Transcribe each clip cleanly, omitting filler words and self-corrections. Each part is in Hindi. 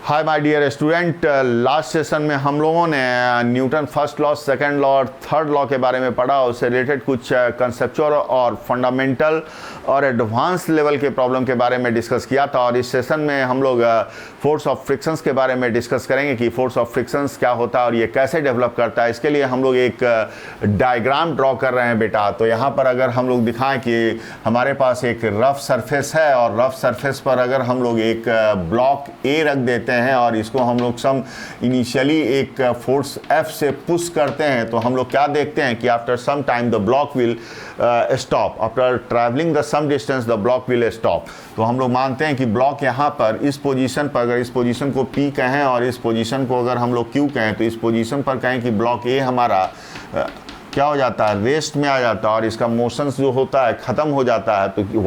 Hi my dear student, last session में हम लोगों ने Newton first law, second law और थर्ड लॉ के बारे में पढ़ा। उससे रिलेटेड कुछ कंसेप्चुअल और फंडामेंटल और एडवांस लेवल के प्रॉब्लम के बारे में डिस्कस किया था। और इस सेशन में हम लोग फोर्स ऑफ फ्रिक्शंस के बारे में डिस्कस करेंगे कि फोर्स ऑफ फ्रिक्शंस क्या होता है और ये कैसे डेवलप करता है। इसके लिए हम लोग एक डायग्राम ड्रॉ कर रहे हैं बेटा। तो यहाँ पर अगर हम लोग दिखाएं कि हमारे पास एक रफ सरफेस है और रफ सरफेस पर अगर हम लोग एक ब्लॉक ए रख देते हैं और इसको हम लोग सम इनिशियली एक फोर्स F से पुश करते हैं, तो हम लोग क्या देखते हैं कि after some time the block will stop. After travelling the some distance the block will stop. तो हम लोग मानते हैं कि ब्लॉक यहाँ पर इस पोजीशन पर, अगर इस पोजीशन को P कहें और इस पोजीशन को अगर हम लोग Q कहें, तो इस पोजीशन पर कहें कि ब्लॉक A हमारा क्या हो जाता है, रेस्ट में आ जाता है और इसका मोशंस जो होता है ख़त्म हो जाता है। तो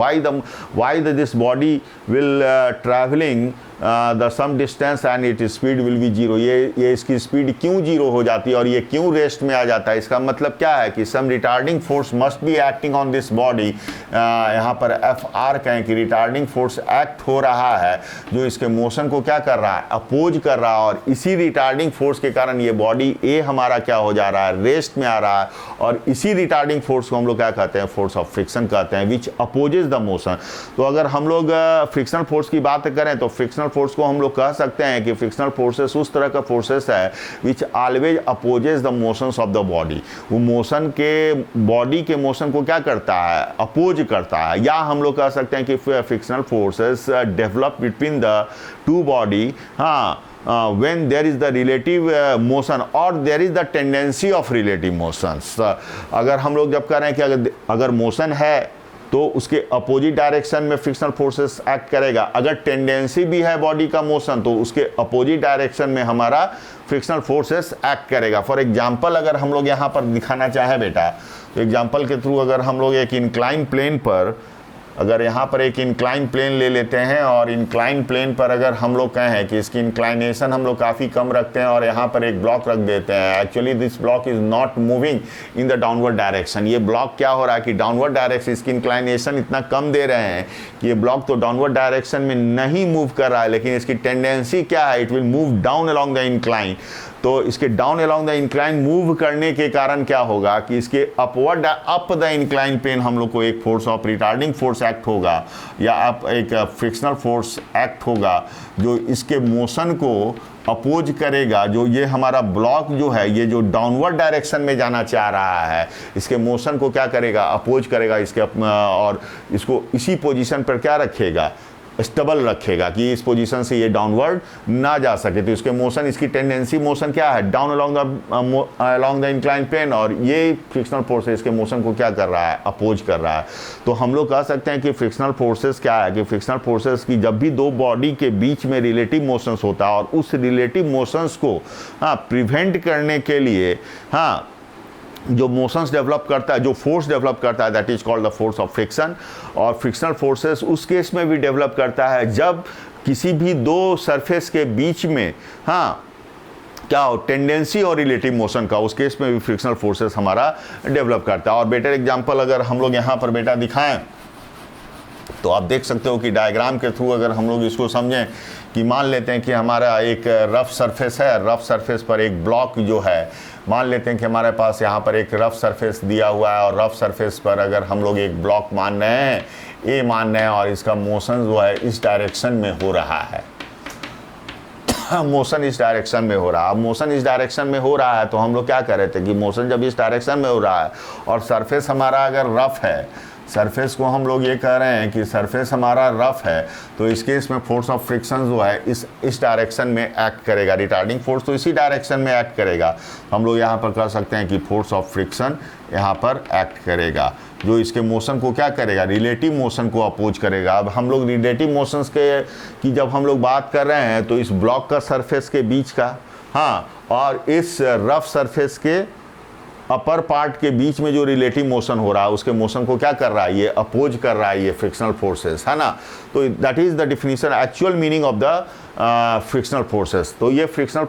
why this body will travelling the some distance and it speed will be zero. ये इसकी स्पीड क्यों जीरो हो जाती है और ये क्यों रेस्ट में आ जाता है? इसका मतलब क्या है कि some retarding force must be acting on this body. यहाँ पर FR कहें कि रिटार्डिंग फोर्स एक्ट हो रहा है जो इसके मोशन को क्या कर रहा है, अपोज कर रहा है। और इसी रिटार्डिंग फोर्स के कारण ये बॉडी A हमारा क्या हो जा रहा है, रेस्ट में आ रहा है। और इसी रिटार्डिंग फोर्स को हम लोग क्या कहते हैं, फोर्स ऑफ फ्रिक्शन कहते हैं, विच अपोजेज द मोशन। तो अगर हम लोग फ्रिक्शनल फोर्स की बात करें तो फ्रिक्शनल फोर्स को हम लोग कह सकते हैं कि फ्रिक्शनल फोर्सेस उस तरह का फोर्सेस है which always opposes the motions of the body. वो मोशन के, बॉडी के मोशन को क्या करता है, अपोज करता है। या हम लोग कह सकते हैं कि frictional forces develop between the two body, when there is the relative motion or there is the tendency of relative motions। अगर हम लोग जब कह रहे हैं कि अगर मोशन है तो उसके अपोजिट डायरेक्शन में फ्रिक्शनल फोर्सेस एक्ट करेगा। अगर टेंडेंसी भी है बॉडी का मोशन तो उसके अपोजिट डायरेक्शन में हमारा फ्रिक्शनल फोर्सेस एक्ट करेगा। फॉर एग्जांपल अगर हम लोग यहाँ पर दिखाना चाहें बेटा, तो एग्जांपल के थ्रू अगर हम लोग एक इंक्लाइन प्लेन पर, अगर यहाँ पर एक इंक्लाइन प्लेन ले लेते हैं और इंक्लाइन प्लेन पर अगर हम लोग कहें कि इसकी इंक्लाइनेशन हम लोग काफ़ी कम रखते हैं और यहाँ पर एक ब्लॉक रख देते हैं। Actually this block is not moving in the downward direction. ये ब्लॉक क्या हो रहा है कि डाउनवर्ड डायरेक्शन, इसकी इंक्लाइनेशन इतना कम दे रहे हैं कि ये ब्लॉक तो डाउनवर्ड डायरेक्शन में नहीं मूव कर रहा है, लेकिन इसकी टेंडेंसी क्या है, it will move down along the incline. तो इसके down along the incline move करने के कारण क्या होगा कि इसके upward up the incline plane हम लोग को एक force of retarding force act होगा या आप एक फ्रिक्शनल फोर्स एक्ट होगा जो इसके मोशन को अपोज करेगा। जो ये हमारा ब्लॉक जो है, ये जो डाउनवर्ड डायरेक्शन में जाना चाह रहा है, इसके मोशन को क्या करेगा, अपोज करेगा इसके, और इसको इसी पोजीशन पर क्या रखेगा, स्टेबल रखेगा कि इस पोजीशन से ये डाउनवर्ड ना जा सके। तो इसके मोशन, इसकी टेंडेंसी मोशन क्या है, down along the incline plane, और ये फ्रिक्शनल फोर्स इसके मोशन को क्या कर रहा है, अपोज कर रहा है। तो हम लोग कह सकते हैं कि फ्रिक्शनल फोर्सेस क्या है कि फ्रिक्शनल फोर्सेस की जब भी दो बॉडी के बीच में रिलेटिव मोशंस होता है और उस रिलेटिव मोशंस को प्रिवेंट करने के लिए जो मोशंस डेवलप करता है, जो फोर्स डेवलप करता है, that is called the force of friction. और फ्रिक्शनल फोर्सेस उस केस में भी डेवलप करता है जब किसी भी दो सरफेस के बीच में क्या हो, टेंडेंसी और रिलेटिव मोशन का, उस केस में भी फ्रिक्शनल फोर्सेस हमारा डेवलप करता है। और बेटर एग्जांपल अगर हम लोग यहाँ पर बेटा दिखाएं तो आप देख सकते हो कि डायग्राम के थ्रू अगर हम लोग इसको समझें कि मान लेते हैं कि हमारा एक रफ सरफेस है, रफ सरफेस पर एक ब्लॉक जो है, मान लेते हैं कि हमारे पास यहाँ पर एक रफ सरफेस दिया हुआ है और रफ सरफेस पर अगर हम लोग एक ब्लॉक मान रहे हैं, ए मान रहे हैं, और इसका मोशन जो है इस डायरेक्शन में हो रहा है, मोशन इस डायरेक्शन में हो रहा है। अब मोशन इस डायरेक्शन में हो रहा है तो हम लोग क्या कर रहे थे कि मोशन जब इस डायरेक्शन में हो रहा है और सरफेस हमारा अगर रफ है, सरफेस को हम लोग ये कह रहे हैं कि सरफेस हमारा रफ है, तो इस केस में फोर्स ऑफ फ्रिक्शन जो है इस डायरेक्शन में एक्ट करेगा। रिटार्डिंग फोर्स तो इसी डायरेक्शन में एक्ट करेगा। हम लोग यहाँ पर कह सकते हैं कि फोर्स ऑफ फ्रिक्शन यहाँ पर एक्ट करेगा जो इसके मोशन को क्या करेगा, रिलेटिव मोशन को अपोज करेगा। अब हम लोग रिलेटिव मोशंस की जब हम लोग बात कर रहे हैं तो इस ब्लॉक का सरफेस के बीच का, और इस रफ सरफेस के अपर पार्ट के बीच में जो रिलेटिव मोशन हो रहा है उसके मोशन को क्या कर रहा है, ये अपोज कर रहा है, ये फ्रिक्शनल फोर्सेस है ना। तो that is the definition, actual meaning of the frictional forces. तो ये फ्रिक्शनल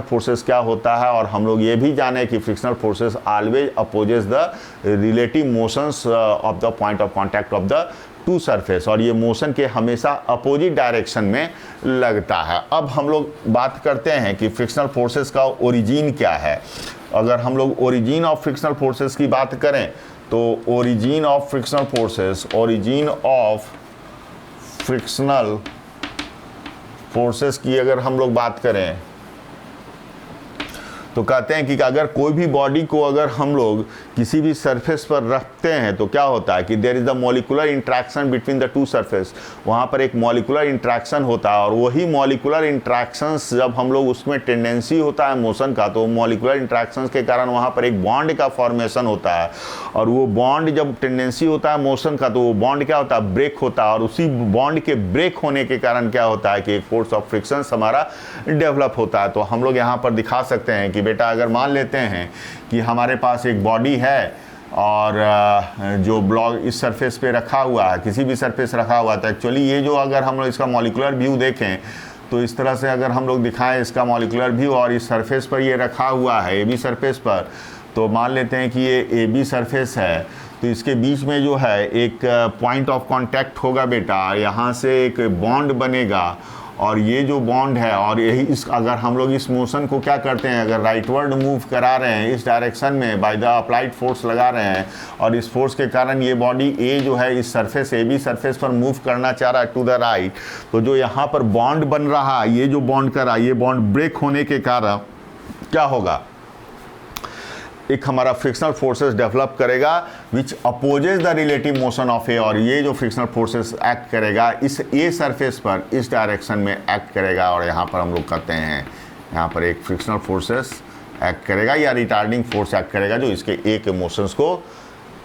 फोर्सेस क्या होता है, और हम लोग ये भी जाने कि frictional forces always opposes the relative motions of the point of contact of the two surface, और ये मोशन के हमेशा अपोजिट डायरेक्शन में लगता है। अब हम लोग बात करते हैं कि फ्रिक्शनल फोर्सेस का ओरिजिन क्या है। अगर हम लोग ओरिजिन ऑफ फ्रिक्शनल फोर्सेस की बात करें तो ओरिजिन ऑफ फ्रिक्शनल फोर्सेस की अगर हम लोग बात करें तो कहते हैं कि अगर कोई भी बॉडी को अगर हम लोग किसी भी सरफेस पर रखते हैं तो क्या होता है कि there is the molecular interaction between the two surface, वहाँ पर एक मॉलिक्यूलर इंट्रैक्शन होता है, और वही मॉलिक्यूलर इंट्रैक्शंस जब हम लोग उसमें टेंडेंसी होता है मोशन का, तो मॉलिक्यूलर इंट्रैक्शंस के कारण वहाँ पर एक बॉन्ड का फॉर्मेशन होता है, और वो बॉन्ड जब टेंडेंसी होता है मोशन का तो वो बॉन्ड क्या होता है, ब्रेक होता है, और उसी बॉन्ड के ब्रेक होने के कारण क्या होता है कि एक फोर्स ऑफ फ्रिक्शन हमारा डेवलप होता है। तो हम लोग यहाँ पर दिखा सकते हैं कि बेटा अगर मान लेते हैं कि हमारे पास एक बॉडी है और जो ब्लॉक इस सरफेस पे रखा हुआ है, किसी भी सरफेस रखा हुआ था, एक्चुअली ये जो अगर हम लोग इसका मॉलिक्यूलर व्यू देखें तो इस तरह से अगर हम लोग दिखाएं इसका मॉलिक्यूलर व्यू, और इस सरफेस पर ये रखा हुआ है AB सरफेस पर, तो मान लेते हैं कि ये AB सरफेस है, तो इसके बीच में जो है एक पॉइंट ऑफ कांटेक्ट होगा बेटा, यहाँ से एक बॉन्ड बनेगा, और ये जो बॉन्ड है, और यही इस अगर हम लोग इस मोशन को क्या करते हैं, अगर राइटवर्ड मूव करा रहे हैं इस डायरेक्शन में बाय द अप्लाइड फोर्स लगा रहे हैं, और इस फोर्स के कारण ये बॉडी A जो है इस सरफेस AB सरफेस पर मूव करना चाह रहा है टू द राइट, तो जो यहाँ पर बॉन्ड बन रहा है, ये जो बॉन्ड करा, ये बॉन्ड ब्रेक होने के कारण क्या होगा, एक हमारा फ्रिक्शनल फोर्सेस डेवलप करेगा which opposes the relative motion of A, और ये जो फ्रिक्शनल फोर्सेस एक्ट करेगा इस ए सरफेस पर इस डायरेक्शन में एक्ट करेगा, और यहाँ पर हम लोग कहते हैं यहाँ पर एक फ्रिक्शनल फोर्सेस एक्ट करेगा या रिटार्डिंग फोर्स एक्ट करेगा जो इसके ए के मोशंस को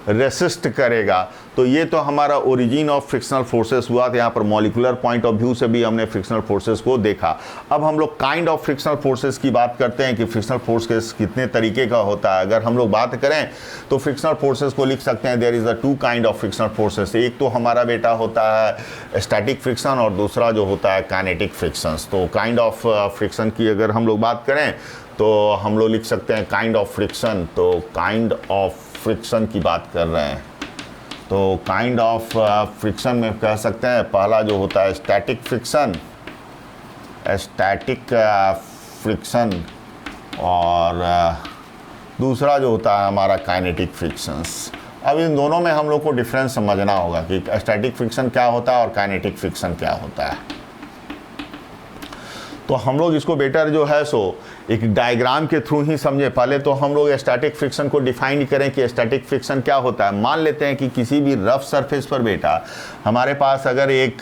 रेसिस्ट करेगा। तो ये तो हमारा ओरिजिन ऑफ फ्रिक्शनल फोर्सेस हुआ था, यहाँ पर मॉलिक्यूलर पॉइंट ऑफ व्यू से भी हमने फ्रिक्शनल फोर्सेस को देखा। अब हम लोग काइंड ऑफ फ्रिक्शनल फोर्सेस की बात करते हैं कि फ्रिक्शनल फोर्सेस कितने तरीके का होता है। अगर हम लोग बात करें तो फ्रिक्शनल फोर्सेस को लिख सकते हैं there is the two kind of frictional forces, एक तो हमारा बेटा होता है स्टैटिक फ्रिक्शन और दूसरा जो होता है काइनेटिक फ्रिक्शंस। तो काइंड ऑफ फ्रिक्शन की अगर हम लोग बात करें तो हम लोग लिख सकते हैं काइंड ऑफ फ्रिक्शन, तो काइंड ऑफ फ्रिक्शन की बात कर रहे हैं तो काइंड ऑफ फ्रिक्शन में कह सकते हैं पहला जो होता है स्टैटिक फ्रिक्शन और दूसरा जो होता है हमारा काइनेटिक फ्रिक्शंस। अब इन दोनों में हम लोग को डिफरेंस समझना होगा कि स्टैटिक फ्रिक्शन क्या होता है और काइनेटिक फ्रिक्शन क्या होता है। तो हम लोग इसको बेटर जो है सो एक डायग्राम के थ्रू ही समझे। पहले तो हम लोग स्टैटिक फ्रिक्शन को डिफाइन करें कि स्टैटिक फ्रिक्शन क्या होता है। मान लेते हैं कि किसी भी रफ सरफेस पर बेटा हमारे पास अगर एक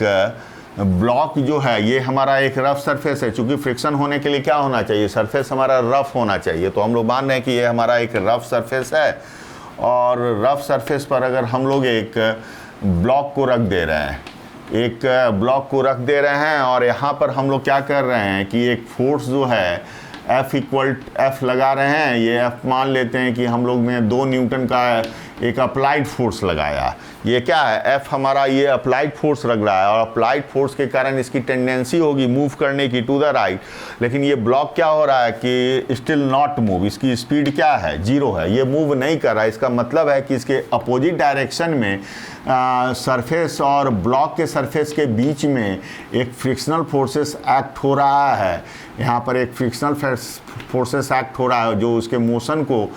ब्लॉक जो है ये हमारा एक रफ सरफेस है, चूंकि फ्रिक्शन होने के लिए क्या होना चाहिए, सरफेस हमारा रफ होना चाहिए। तो हम लोग मान रहे हैं कि ये हमारा एक रफ सरफेस है और रफ सरफेस पर अगर हम लोग एक ब्लॉक को रख दे रहे हैं, और यहाँ पर हम लोग क्या कर रहे हैं कि एक फोर्स जो है F लगा रहे हैं। ये F मान लेते हैं कि हम लोग ने 2 न्यूटन का एक अप्लाइड फोर्स लगाया। ये क्या है, F हमारा ये अप्लाइड फोर्स लग रहा है और अप्लाइड फोर्स के कारण इसकी टेंडेंसी होगी मूव करने की टू द राइट, लेकिन ये ब्लॉक क्या हो रहा है कि स्टिल नॉट मूव, इसकी स्पीड क्या है, 0 है, ये मूव नहीं कर रहा है। इसका मतलब है कि इसके अपोजिट डायरेक्शन में सरफेस और ब्लॉक के सरफेस के बीच में एक फ्रिक्शनल फोर्सेस एक्ट हो रहा है। यहाँ पर एक फ्रिक्शनल फोर्सेस एक्ट हो रहा है जो उसके मोशन को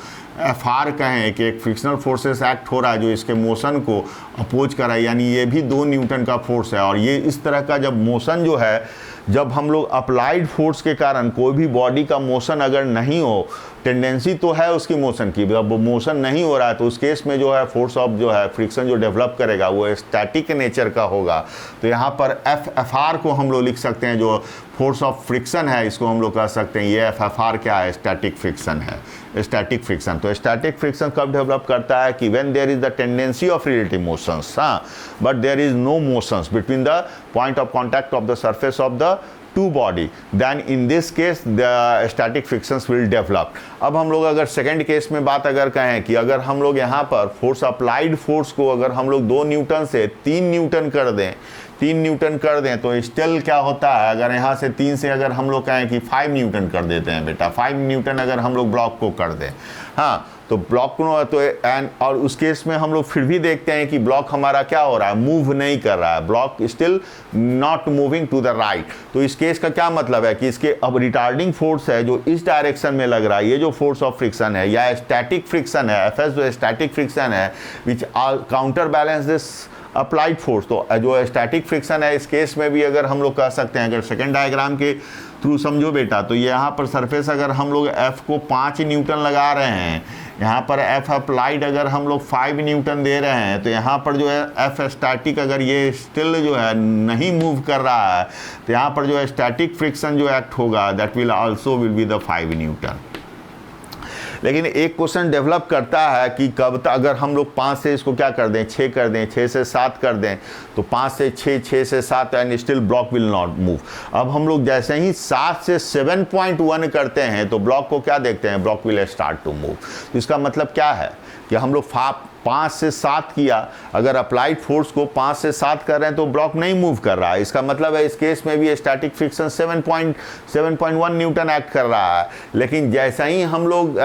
FR कहें कि एक फ्रिक्शनल फोर्सेस एक्ट हो रहा है जो इसके मोशन को अपोज कर रहा है, यानी ये भी 2 न्यूटन का फोर्स है। और ये इस तरह का जब मोशन जो है, जब हम लोग अप्लाइड फोर्स के कारण कोई भी बॉडी का मोशन अगर नहीं हो, टेंडेंसी तो है उसकी मोशन की, जब वो मोशन नहीं हो रहा है तो उस केस में जो है फोर्स ऑफ जो है फ्रिक्शन जो डेवलप करेगा वो स्टैटिक नेचर का होगा। तो यहाँ पर FR को हम लोग लिख सकते हैं जो फोर्स ऑफ फ्रिक्शन है, इसको हम लोग कह सकते हैं ये FR क्या है, स्टैटिक फ्रिक्शन है, स्टैटिक फ्रिक्शन। तो स्टैटिक फ्रिक्शन कब डेवलप करता है कि when there is the tendency of relative motions, but there is no motions between the point of contact of the surface of the two body, then in this case the static frictions will develop. अब हम लोग अगर सेकंड केस में बात अगर कहें कि अगर हम लोग यहाँ पर फोर्स अप्लाइड फोर्स को अगर हम लोग 2 न्यूटन से 3 न्यूटन कर दें, 3 न्यूटन कर दें, तो स्टिल क्या होता है, अगर यहाँ से 3 से अगर हम लोग कहें कि 5 न्यूटन कर देते हैं बेटा, 5 न्यूटन अगर हम लोग ब्लॉक को कर दें, हाँ, तो ब्लॉक को तो एंड और उस केस में हम लोग फिर भी देखते हैं कि ब्लॉक हमारा क्या हो रहा है, मूव नहीं कर रहा है, block still not moving to the right. तो इस केस का क्या मतलब है कि इसके अब रिटार्डिंग फोर्स है जो इस डायरेक्शन में लग रहा है, ये जो फोर्स ऑफ फ्रिक्शन है या स्टैटिक फ्रिक्शन है, एफ एस जो स्टैटिक फ्रिक्शन है which counter balance this applied force. तो जो स्टैटिक फ्रिक्शन है इस केस में भी अगर हम लोग कह सकते हैं, अगर सेकेंड डायग्राम के थ्रू समझो बेटा, तो यहाँ पर सरफेस अगर हम लोग F को 5 न्यूटन लगा रहे हैं, यहाँ पर F अप्लाइड अगर हम लोग 5 न्यूटन दे रहे हैं, तो यहाँ पर जो है F स्टैटिक अगर ये स्टिल जो है नहीं मूव कर रहा है, तो यहाँ पर जो है स्टैटिक फ्रिक्शन जो एक्ट होगा that will also will be the 5 Newton. लेकिन एक क्वेश्चन डेवलप करता है कि कब तक अगर हम लोग 5 से इसको क्या कर दें, 6 कर दें, 6 से 7 कर दें, तो 5 से 6, 6 से 7 and still block will not move. अब हम लोग जैसे ही 7 से 7.1 करते हैं तो ब्लॉक को क्या देखते हैं, block will start to move. तो इसका मतलब क्या है कि हम लोग 5 से 7 किया, अगर अप्लाइड फोर्स को 5 से 7 कर रहे हैं तो ब्लॉक नहीं मूव कर रहा है, इसका मतलब है इस केस में भी स्टैटिक फ्रिक्शन 7.1 न्यूटन एक्ट कर रहा है। लेकिन जैसा ही हम लोग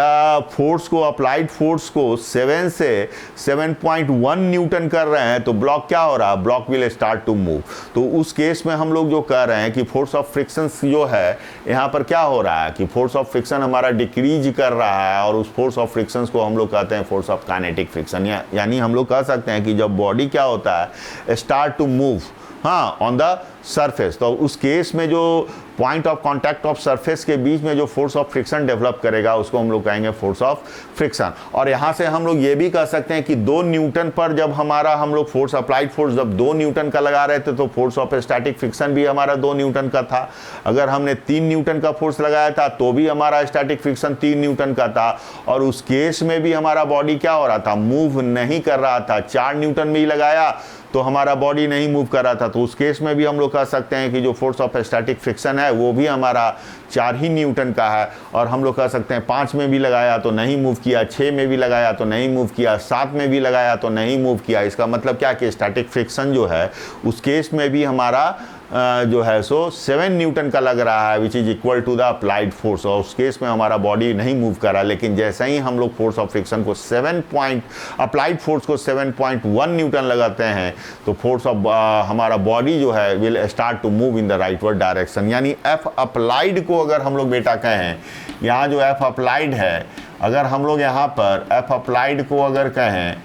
फोर्स को अप्लाइड फोर्स को 7 से 7.1 न्यूटन कर रहे हैं तो ब्लॉक क्या हो रहा है, block will start to move. तो उस केस में हम लोग जो कह रहे हैं कि फोर्स ऑफ फ्रिक्शन जो है यहाँ पर क्या हो रहा है कि फोर्स ऑफ फ्रिक्शन हमारा डिक्रीज कर रहा है, और उस फोर्स ऑफ फ्रिक्शन को हम लोग कहते हैं फोर्स ऑफ काइनेटिक फ्रिक्शन। यानी हम लोग कह सकते हैं कि जब बॉडी क्या होता है, स्टार्ट टू मूव, हाँ, ऑन द सरफेस, तो उस केस में जो point of contact of surface के बीच में जो फोर्स ऑफ फ्रिक्शन डेवलप करेगा उसको हम लोग कहेंगे फोर्स ऑफ फ्रिक्शन। और यहाँ से हम लोग ये भी कह सकते हैं कि 2 न्यूटन पर जब हमारा हम लोग फोर्स अप्लाइड फोर्स जब 2 न्यूटन का लगा रहे थे तो फोर्स ऑफ स्टैटिक फ्रिक्शन भी हमारा 2 न्यूटन का था। अगर हमने 3 न्यूटन का फोर्स लगाया था तो भी हमारा स्टैटिक फ्रिक्शन 3 न्यूटन का था, और उस केस में भी हमारा बॉडी क्या हो रहा था, मूव नहीं कर रहा था। 4 न्यूटन में ही लगाया तो हमारा बॉडी नहीं मूव कर रहा था, तो उस केस में भी हम लोग कह सकते हैं कि जो फोर्स ऑफ स्टैटिक फ्रिक्शन है वो भी हमारा 4 ही न्यूटन का है। और हम लोग कह सकते हैं 5 में भी लगाया तो नहीं मूव किया, 6 में भी लगाया तो नहीं मूव किया, 7 में भी लगाया तो नहीं मूव किया। इसका मतलब क्या कि स्टैटिक फ्रिक्शन जो है उस केस में भी हमारा जो है सो 7 न्यूटन का लग रहा है, which is equal to the applied force, और उस केस में हमारा बॉडी नहीं मूव कर रहा। लेकिन जैसे ही हम लोग फोर्स ऑफ फ्रिक्शन को अप्लाइड फोर्स को 7.1 न्यूटन लगाते हैं तो फोर्स ऑफ हमारा बॉडी जो है will start to move in the rightward direction. यानी एफ अप्लाइड को अगर हम लोग बेटा कहें, यहाँ जो एफ अप्लाइड है, अगर हम लोग यहाँ पर एफ अप्लाइड को अगर कहें,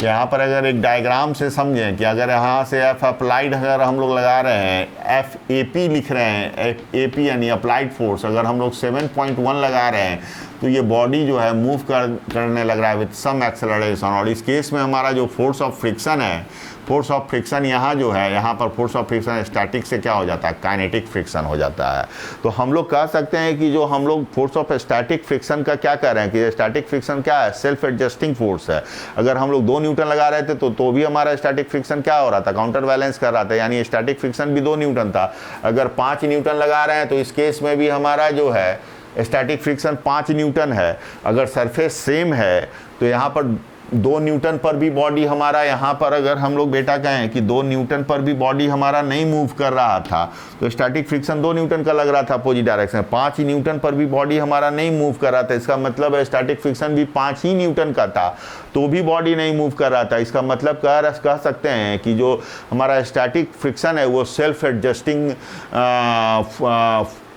यहाँ पर अगर एक डायग्राम से समझें कि अगर यहाँ से एफ अप्लाइड अगर हम लोग लगा रहे हैं, एफ ए पी लिख रहे हैं, एफ ए पी यानी अप्लाइड फोर्स अगर हम लोग 7.1 लगा रहे हैं तो ये बॉडी जो है मूव करने लग रहा है विथ सम एक्सेलरेशन। और इस केस में हमारा जो फोर्स ऑफ फ्रिक्शन है, फोर्स ऑफ फ्रिक्शन यहाँ जो है, यहाँ पर फोर्स ऑफ फ्रिक्शन स्टैटिक से क्या हो जाता है, काइनेटिक फ्रिक्शन हो जाता है। तो हम लोग कह सकते हैं कि जो हम लोग फोर्स ऑफ स्टैटिक फ्रिक्शन का क्या कह रहे हैं कि स्टैटिक फ्रिक्शन क्या है, सेल्फ एडजस्टिंग फोर्स है। अगर हम लोग 2 न्यूटन लगा रहे थे तो भी हमारा स्टैटिक फ्रिक्शन क्या हो रहा था, काउंटर बैलेंस कर रहा था, यानी स्टैटिक फ्रिक्शन भी 2 न्यूटन था। अगर 5 न्यूटन लगा रहे हैं तो इस केस में भी हमारा जो है स्टैटिक फ्रिक्शन 5 न्यूटन है। अगर सरफेस सेम है तो यहाँ पर 2 न्यूटन पर भी बॉडी हमारा, यहाँ पर अगर हम लोग बेटा कहें कि 2 न्यूटन पर भी बॉडी हमारा नहीं मूव कर रहा था तो स्टैटिक फ्रिक्शन 2 न्यूटन का लग रहा था अपोजिट डायरेक्शन। 5 न्यूटन पर भी बॉडी हमारा नहीं मूव कर रहा था, इसका मतलब है स्टैटिक फ्रिक्शन भी 5 ही न्यूटन का था तो भी बॉडी नहीं मूव कर रहा था। इसका मतलब कह सकते हैं कि जो हमारा स्टैटिक फ्रिक्शन है वो self adjusting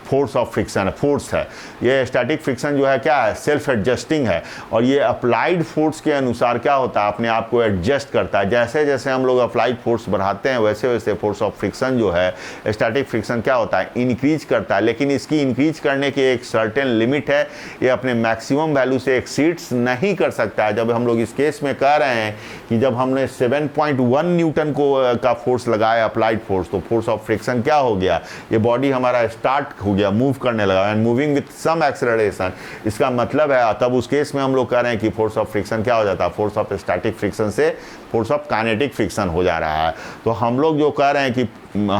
force of friction है, फोर्स है। ये स्टैटिक फ्रिक्शन जो है क्या है, सेल्फ एडजस्टिंग है, और ये अप्लाइड फोर्स के अनुसार क्या होता है, अपने आप को एडजस्ट करता है। जैसे जैसे हम लोग अप्लाइड फोर्स बढ़ाते हैं वैसे वैसे फोर्स ऑफ फ्रिक्शन जो है, स्टैटिक फ्रिक्शन क्या होता है, इंक्रीज करता है। लेकिन इसकी इंक्रीज करने की एक सर्टेन लिमिट है, ये अपने मैक्सिमम वैल्यू से एक्सीड्स नहीं कर सकता है। जब हम लोग इस केस में कह रहे हैं कि जब हमने 7.1 न्यूटन का फोर्स लगाया अप्लाइड फोर्स, तो फोर्स ऑफ फ्रिक्शन क्या हो गया, ये बॉडी हमारा स्टार्ट हो गया, मूव करने लगा, and moving with some acceleration. इसका मतलब है तब उस केस में हम लोग कह रहे हैं कि फोर्स ऑफ फ्रिक्शन क्या हो जाता है, फोर्स ऑफ स्टैटिक फ्रिक्शन से फोर्स ऑफ काइनेटिक फ्रिक्शन हो जा रहा है। तो हम लोग जो कह रहे हैं कि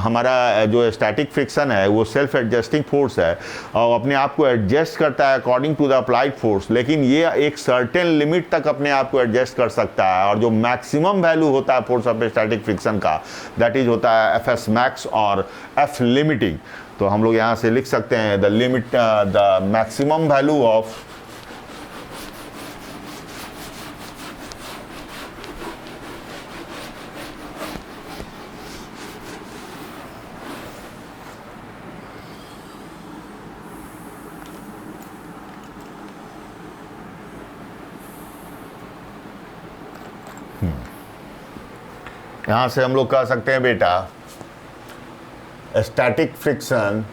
हमारा जो स्टैटिक फ्रिक्शन है वो सेल्फ एडजस्टिंग फोर्स है और अपने आप को एडजस्ट करता है according to the applied force, लेकिन ये एक सर्टेन लिमिट तक अपने आप को एडजस्ट कर सकता है। और जो मैक्सिमम वैल्यू होता है फोर्स ऑफ स्टैटिक फ्रिक्शन का, दैट इज होता है एफ एस मैक्स और एफ लिमिटिंग। तो हम लोग यहाँ से लिख सकते हैं the limit, the maximum value of यहाँ से हम लोग कह सकते हैं बेटा static friction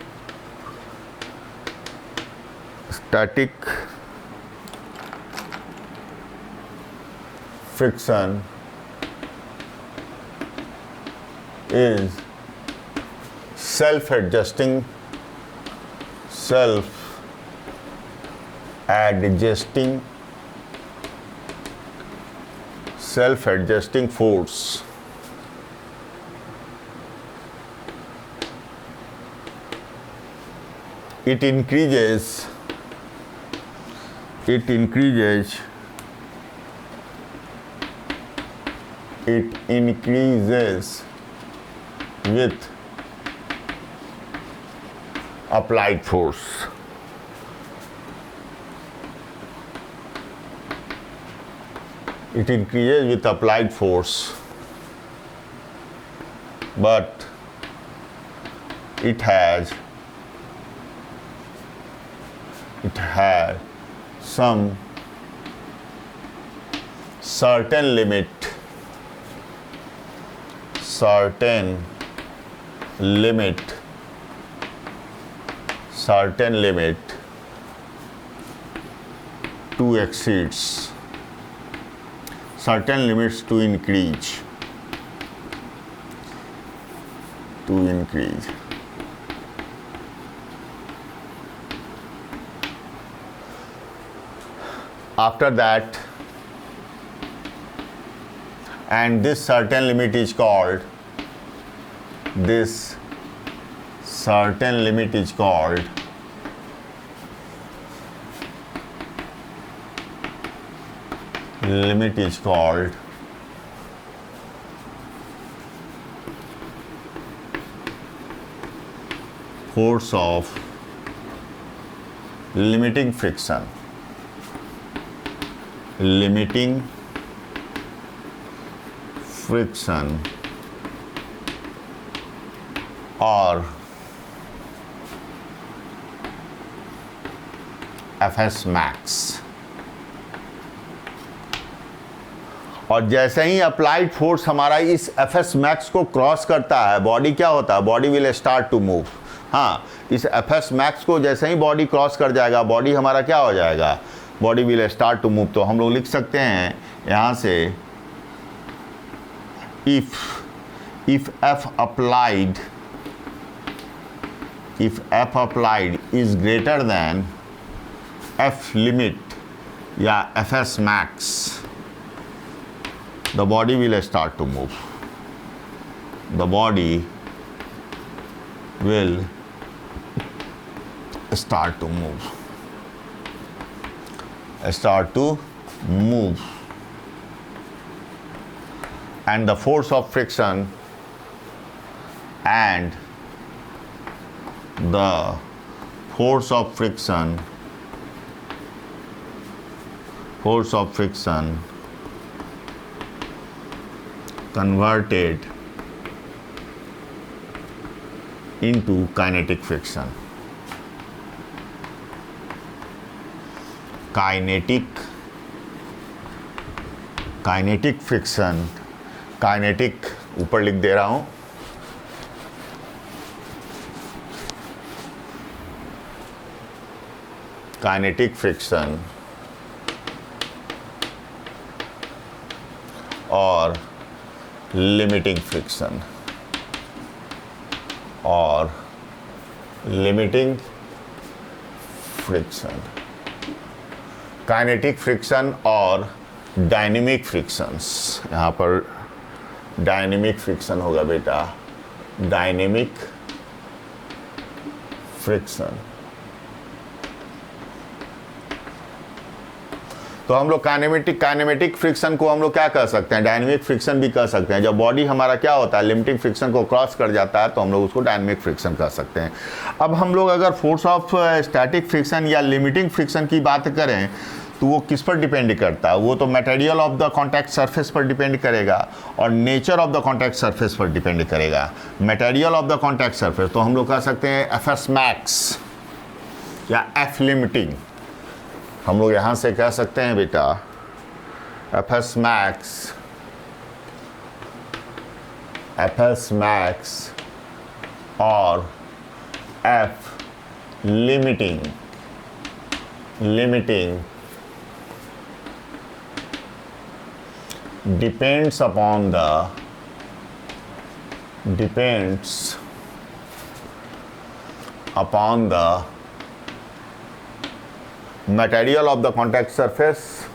is self-adjusting force. It increases with applied force. It increases with applied force, but it has some certain limit to exceeds, certain limits to increase. After that, and this certain limit is called force of limiting friction. Or FS max. और जैसे ही अप्लाइड फोर्स हमारा इस FS मैक्स को क्रॉस करता है, बॉडी क्या होता है, body will start to move. हाँ, इस FS मैक्स को जैसे ही बॉडी क्रॉस कर जाएगा, बॉडी हमारा क्या हो जाएगा, body will start to move. तो हम लोग लिख सकते हैं यहाँ से if F applied is greater than F limit या FS max, the body will start to move. The body will start to move. And the force of friction converted into kinetic friction. Kinetic friction, kinetic ऊपर लिख दे रहा हूं, kinetic friction और limiting friction काइनेटिक फ्रिक्शन और डायनेमिक फ्रिक्शंस। यहाँ पर डायनेमिक फ्रिक्शन होगा बेटा, डायनेमिक फ्रिक्शन। तो हम लोग काइनेमेटिक फ्रिक्शन को हम लोग क्या कर सकते हैं, डायनेमिक फ्रिक्शन भी कर सकते हैं। जब बॉडी हमारा क्या होता है, लिमिटिंग फ्रिक्शन को क्रॉस कर जाता है तो हम लोग उसको डायनेमिक फ्रिक्शन कर सकते हैं। अब हम लोग अगर फोर्स ऑफ स्टैटिक फ्रिक्शन या लिमिटिंग फ्रिक्शन की बात करें तो वो किस पर डिपेंड करता है, वो तो material of the contact surface पर डिपेंड करेगा और nature of the contact surface पर डिपेंड करेगा। Material of the contact surface तो हम लोग कह सकते हैं एफएस मैक्स या एफ लिमिटिंग। हम लोग यहाँ से कह सकते हैं बेटा एफएस मैक्स और F limiting depends upon the material of the contact surface,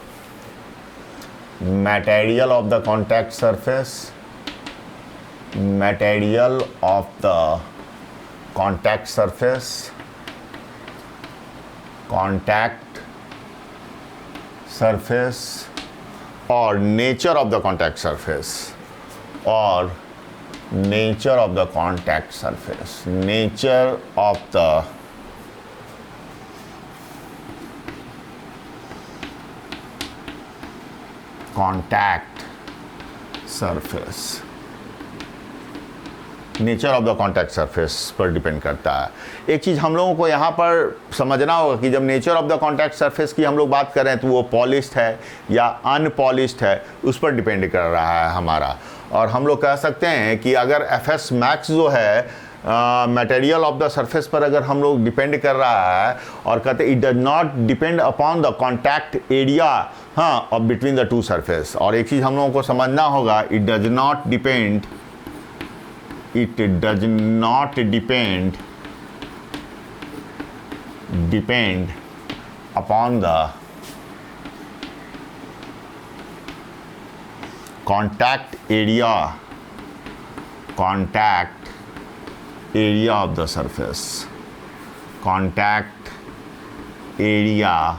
material of the contact surface, material of the contact surface, contact surface or nature of the contact surface, or nature of the contact surface, nature of the contact surface, nature of the contact surface पर डिपेंड करता है। एक चीज़ हम लोगों को यहाँ पर समझना होगा कि जब nature of the contact surface की हम लोग बात करें तो वो पॉलिश्ड है या अनपॉलिश्ड है, उस पर डिपेंड कर रहा है हमारा। और हम लोग कह सकते हैं कि अगर एफएस मैक्स जो है मटेरियल ऑफ द सरफेस पर अगर हम लोग डिपेंड कर रहा है और कहते हैं it does not depend upon the contact area of between the two surface. और एक चीज़ हम लोगों को समझना होगा, it does not depend upon the contact area of the surface, contact area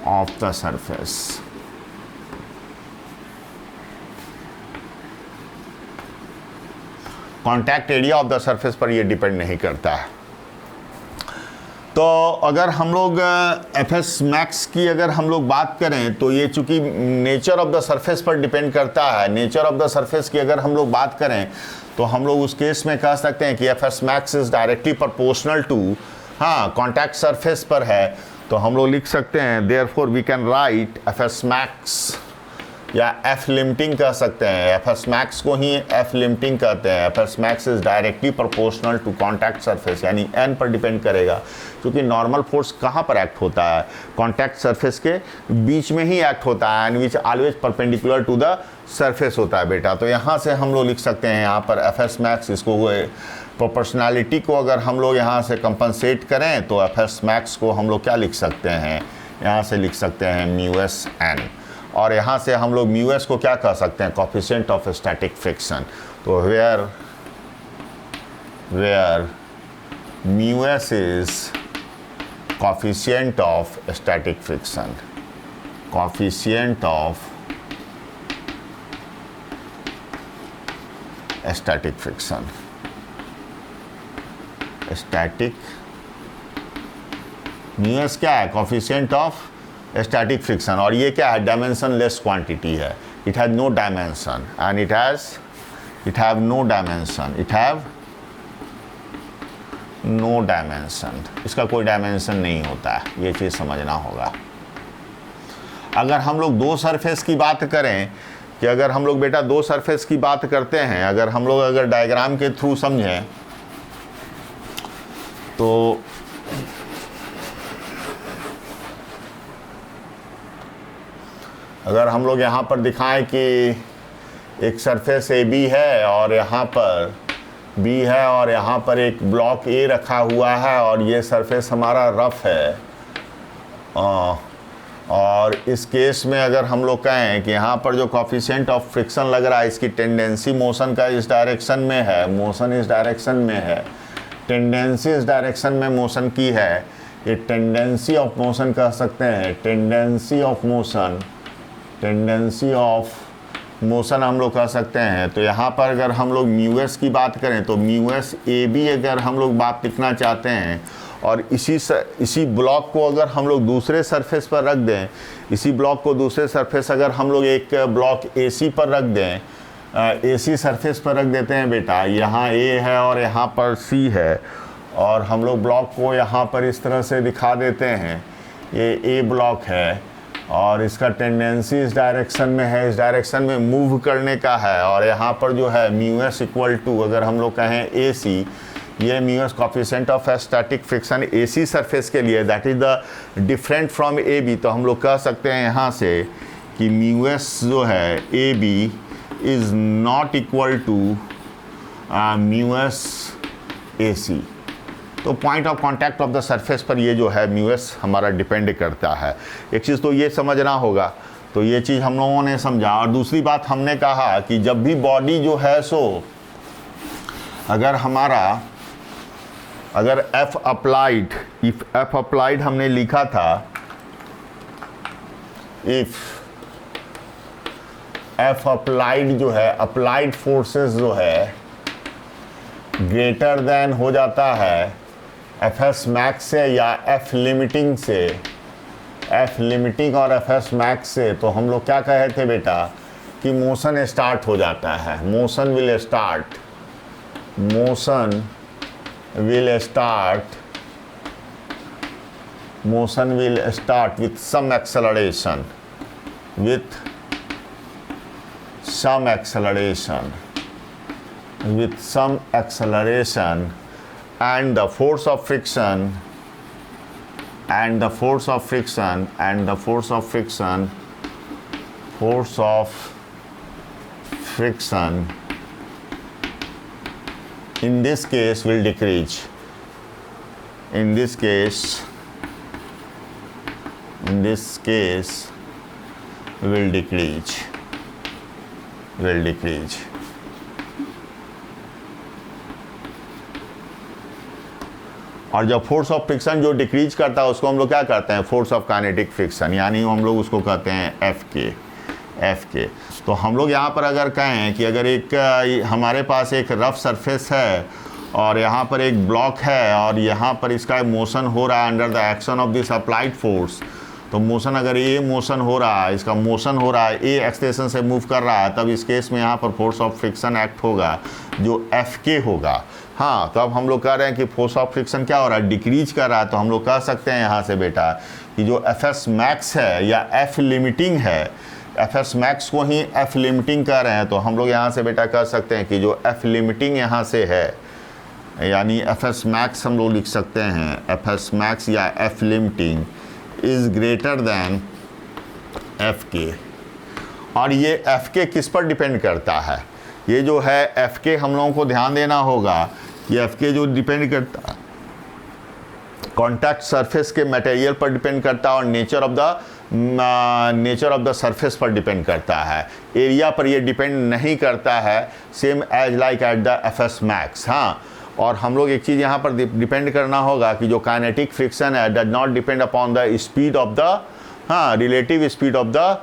of the surface। Contact area of the surface पर ये डिपेंड नहीं करता है। तो अगर हम लोग एफएस मैक्स की अगर हम लोग बात करें तो ये चूंकि नेचर ऑफ द सरफेस पर डिपेंड करता है, नेचर ऑफ द सरफेस की अगर हम लोग बात करें तो हम लोग उस केस में कह सकते हैं कि FS max is directly proportional to contact surface पर है। तो हम लोग लिख सकते हैं therefore we can write FS max या एफ लिमिटिंग कह सकते हैं। एफएस मैक्स को ही एफ लिमिटिंग कहते हैं। FS max is directly proportional to contact surface, यानी एन पर डिपेंड करेगा, क्योंकि नॉर्मल फोर्स कहाँ पर एक्ट होता है, कॉन्टैक्ट सरफेस के बीच में ही एक्ट होता है, and which always perpendicular to the surface होता है बेटा। तो यहाँ से हम लोग लिख सकते हैं यहाँ पर एफएस मैक्स, इसको प्रोपोर्शनैलिटी को अगर हम लोग यहाँ से कंपनसेट करें तो एफएस मैक्स को हम लोग क्या लिख सकते हैं, यहाँ से लिख सकते हैं म्यू एस एन, और यहाँ से हम लोग म्यू एस को क्या कह सकते हैं, कोफिशिएंट ऑफ स्टैटिक फ्रिक्शन। तो where mu S is coefficient of static friction, coefficient of static friction, static mu S क्या है, कोफिशिएंट ऑफ स्टैटिक फ्रिक्शन, और ये क्या है, डायमेंशन लेस क्वांटिटी है। It has no dimension and it have no dimension, इसका कोई डायमेंशन नहीं होता है, ये चीज़ समझना होगा। अगर हम लोग दो सरफेस की बात करें कि अगर हम लोग बेटा दो सरफेस की बात करते हैं, अगर हम लोग अगर डायग्राम के थ्रू समझें तो अगर हम लोग यहाँ पर दिखाएं कि एक सरफेस ए बी है और यहाँ पर बी है और यहाँ पर एक ब्लॉक ए रखा हुआ है और ये सरफेस हमारा रफ है और इस केस में अगर हम लोग कहें कि यहाँ पर जो कॉफिशिएंट ऑफ फ्रिक्शन लग रहा है, इसकी टेंडेंसी मोशन का इस डायरेक्शन में है, मोशन इस डायरेक्शन में है, टेंडेंसी इस डायरेक्शन में मोशन की है, ये टेंडेंसी ऑफ मोशन कह सकते हैं, tendency of motion, tendency of motion हम लोग कह सकते हैं। तो यहाँ पर अगर हम लोग म्यू एस की बात करें तो म्यू एस ए बी अगर हम लोग बात लिखना चाहते हैं और इसी ब्लॉक को अगर हम लोग दूसरे सरफेस पर रख दें, इसी ब्लॉक को दूसरे सरफेस अगर हम लोग एक ब्लॉक AC पर रख दें, AC सरफेस पर रख देते हैं बेटा, यहाँ A है और यहाँ पर C है, और हम लोग ब्लॉक को यहाँ पर इस तरह से दिखा देते हैं, ये A ब्लॉक है और इसका टेंडेंसी इस डायरेक्शन में है, इस डायरेक्शन में मूव करने का है, और यहाँ पर जो है म्यू एस इक्वल टू अगर हम लोग कहें AC, ये mu S coefficient of static friction AC surface के लिए, that is the different from AB। तो हम लोग कह सकते हैं यहाँ से कि म्यू एस जो है AB is not equal to mu S AC। तो point of contact of the surface पर ये जो है म्यू एस हमारा डिपेंड करता है। एक चीज़ तो ये समझना होगा, तो ये चीज़ हम लोगों ने समझा। और दूसरी बात हमने कहा कि जब भी बॉडी जो है सो अगर F applied, if F applied हमने लिखा था, इफ F अप्लाइड जो है, अप्लाइड फोर्सेस जो है ग्रेटर देन हो जाता है FS मैक्स से या F लिमिटिंग से, F लिमिटिंग और FS मैक्स से, तो हम लोग क्या कहे थे बेटा कि मोशन स्टार्ट हो जाता है, motion will start, motion will start with some acceleration, and the force of friction in this case will decrease. In this case will decrease. और जब फोर्स ऑफ फ्रिक्शन जो डिक्रीज करता है उसको हम लोग क्या करते हैं, फोर्स ऑफ काइनेटिक फ्रिक्शन, यानी हम लोग उसको कहते हैं एफ के। तो हम लोग यहाँ पर अगर कहें कि अगर एक हमारे पास एक रफ सरफेस है और यहाँ पर एक ब्लॉक है और यहाँ पर इसका मोशन हो रहा है under the action of this applied force, तो मोशन अगर ये मोशन हो रहा है, इसका मोशन हो रहा है, ए एक्सटेंशन से मूव कर रहा है, तब इस केस में यहाँ पर फोर्स ऑफ फ्रिक्शन एक्ट होगा जो एफ के होगा। हाँ, तो अब हम लोग कह रहे हैं कि फोर्स ऑफ फ्रिक्शन क्या हो रहा है, डिक्रीज कर रहा है, तो हम लोग कह सकते हैं यहाँ से बेटा कि जो एफ एस मैक्स है या एफ लिमिटिंग है, एफ एस मैक्स को ही एफ लिमिटिंग कर रहे हैं, तो हम लोग यहाँ से बेटा कह सकते हैं कि जो एफ लिमिटिंग यहाँ से है, यानी एफ एस मैक्स हम लोग लिख सकते हैं, एफ एस मैक्स या F limiting is greater than F के। और ये एफ के किस पर डिपेंड करता है, ये जो है एफ के हम लोगों को ध्यान देना होगा कि एफ के जो डिपेंड करता है कॉन्टैक्ट सरफेस के मटेरियल पर डिपेंड करता है और नेचर ऑफ द सरफेस पर डिपेंड करता है, एरिया पर ये डिपेंड नहीं करता है, same as like at the F S max. हाँ, और हम लोग एक चीज़ यहाँ पर डिपेंड करना होगा कि जो काइनेटिक फ्रिक्शन है does not depend upon the speed of the relative speed of the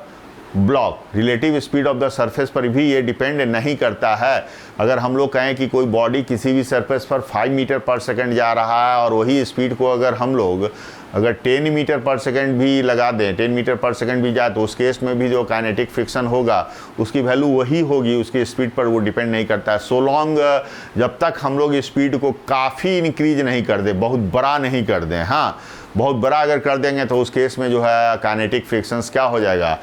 block, relative speed of the surface पर भी ये डिपेंड नहीं करता है। अगर हम लोग कहें कि कोई बॉडी किसी भी सरफेस पर 5 मीटर पर सेकंड जा रहा है और वही स्पीड को अगर हम लोग 10 मीटर पर सेकंड भी लगा दें, 10 मीटर पर सेकंड भी जाए, तो उस केस में भी जो काइनेटिक फ्रिक्शन होगा उसकी वैल्यू वही होगी, उसकी स्पीड पर वो डिपेंड नहीं करता है। सो लॉन्ग जब तक हम लोग स्पीड को काफ़ी इंक्रीज नहीं कर दें, बहुत बड़ा नहीं कर दें। हाँ, बहुत बड़ा अगर कर देंगे तो उस केस में जो है काइनेटिक फ्रिक्शंस क्या हो जाएगा,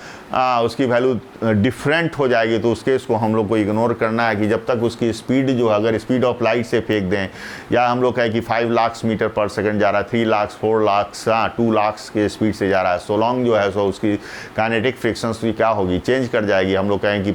उसकी वैल्यू डिफरेंट हो जाएगी। तो उस केस को हम लोग को इग्नोर करना है कि जब तक उसकी स्पीड जो है, अगर स्पीड ऑफ लाइट से फेंक दें, या हम लोग कहें कि 5 लाख मीटर पर सेकंड जा रहा है, 3 लाख, 4 लाख, 2 लाख के स्पीड से जा रहा है, सो लॉन्ग जो है सो उसकी काइनेटिक फ्रिक्शंस की क्या होगी, चेंज कर जाएगी। हम लोग कहें कि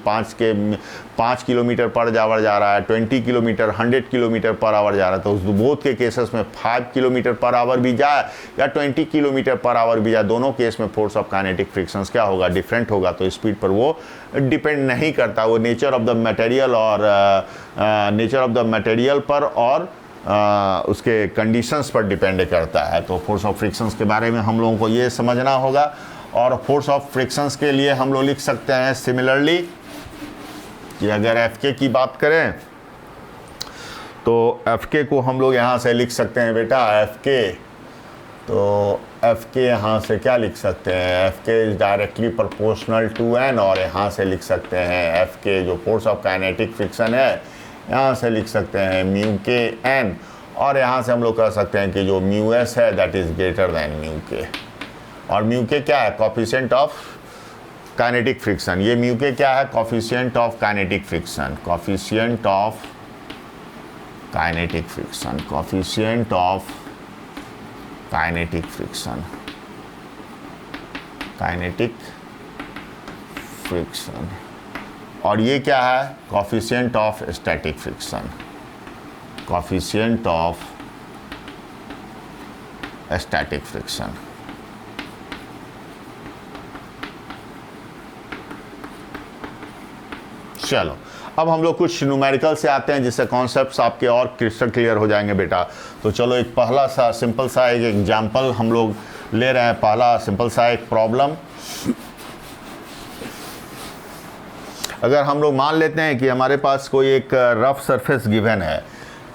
5 किलोमीटर पर आवर जा रहा है, 20 किलोमीटर, 100 किलोमीटर पर आवर जा रहा है, तो उस बोथ के केसेस में 5 किलोमीटर पर आवर भी जाए या 20 किलोमीटर पर आवर भी जाए, दोनों केस में फोर्स ऑफ काइनेटिक फ्रिक्शंस क्या होगा, डिफरेंट होगा। तो स्पीड पर वो डिपेंड नहीं करता, वो नेचर ऑफ द मटेरियल और नेचर ऑफ द मटेरियल पर और उसके कंडीशंस पर डिपेंड करता है। तो फोर्स ऑफ फ्रिक्शंस के बारे में हम लोगों को ये समझना होगा। और फोर्स ऑफ फ्रिक्शंस के लिए हम लोग लिख सकते हैं सिमिलरली कि अगर Fk की बात करें तो Fk को हम लोग यहाँ से लिख सकते हैं बेटा Fk, तो Fk यहाँ से क्या लिख सकते हैं, Fk is directly proportional to n, और यहाँ से लिख सकते हैं Fk जो फोर्स ऑफ काइनेटिक फ्रिक्शन है, यहाँ से लिख सकते हैं म्यू के n, और यहाँ से हम लोग कह सकते हैं कि जो म्यू s है that is greater then mu के। और म्यू के क्या है, कोफिशिएंट ऑफ काइनेटिक फ्रिक्शन। ये म्यू के क्या है, coefficient of kinetic friction, coefficient of kinetic friction, coefficient of kinetic friction, kinetic friction. और ये क्या है, coefficient of static friction, coefficient of static friction. चलो अब हम लोग कुछ न्यूमेरिकल से आते हैं जिससे कॉन्सेप्ट्स आपके और क्रिस्टल क्लियर हो जाएंगे बेटा। तो चलो एक पहला सा सिंपल सा एक एग्जांपल हम लोग ले रहे हैं। पहला सिंपल सा एक प्रॉब्लम, अगर हम लोग मान लेते हैं कि हमारे पास कोई एक रफ सरफेस गिवन है।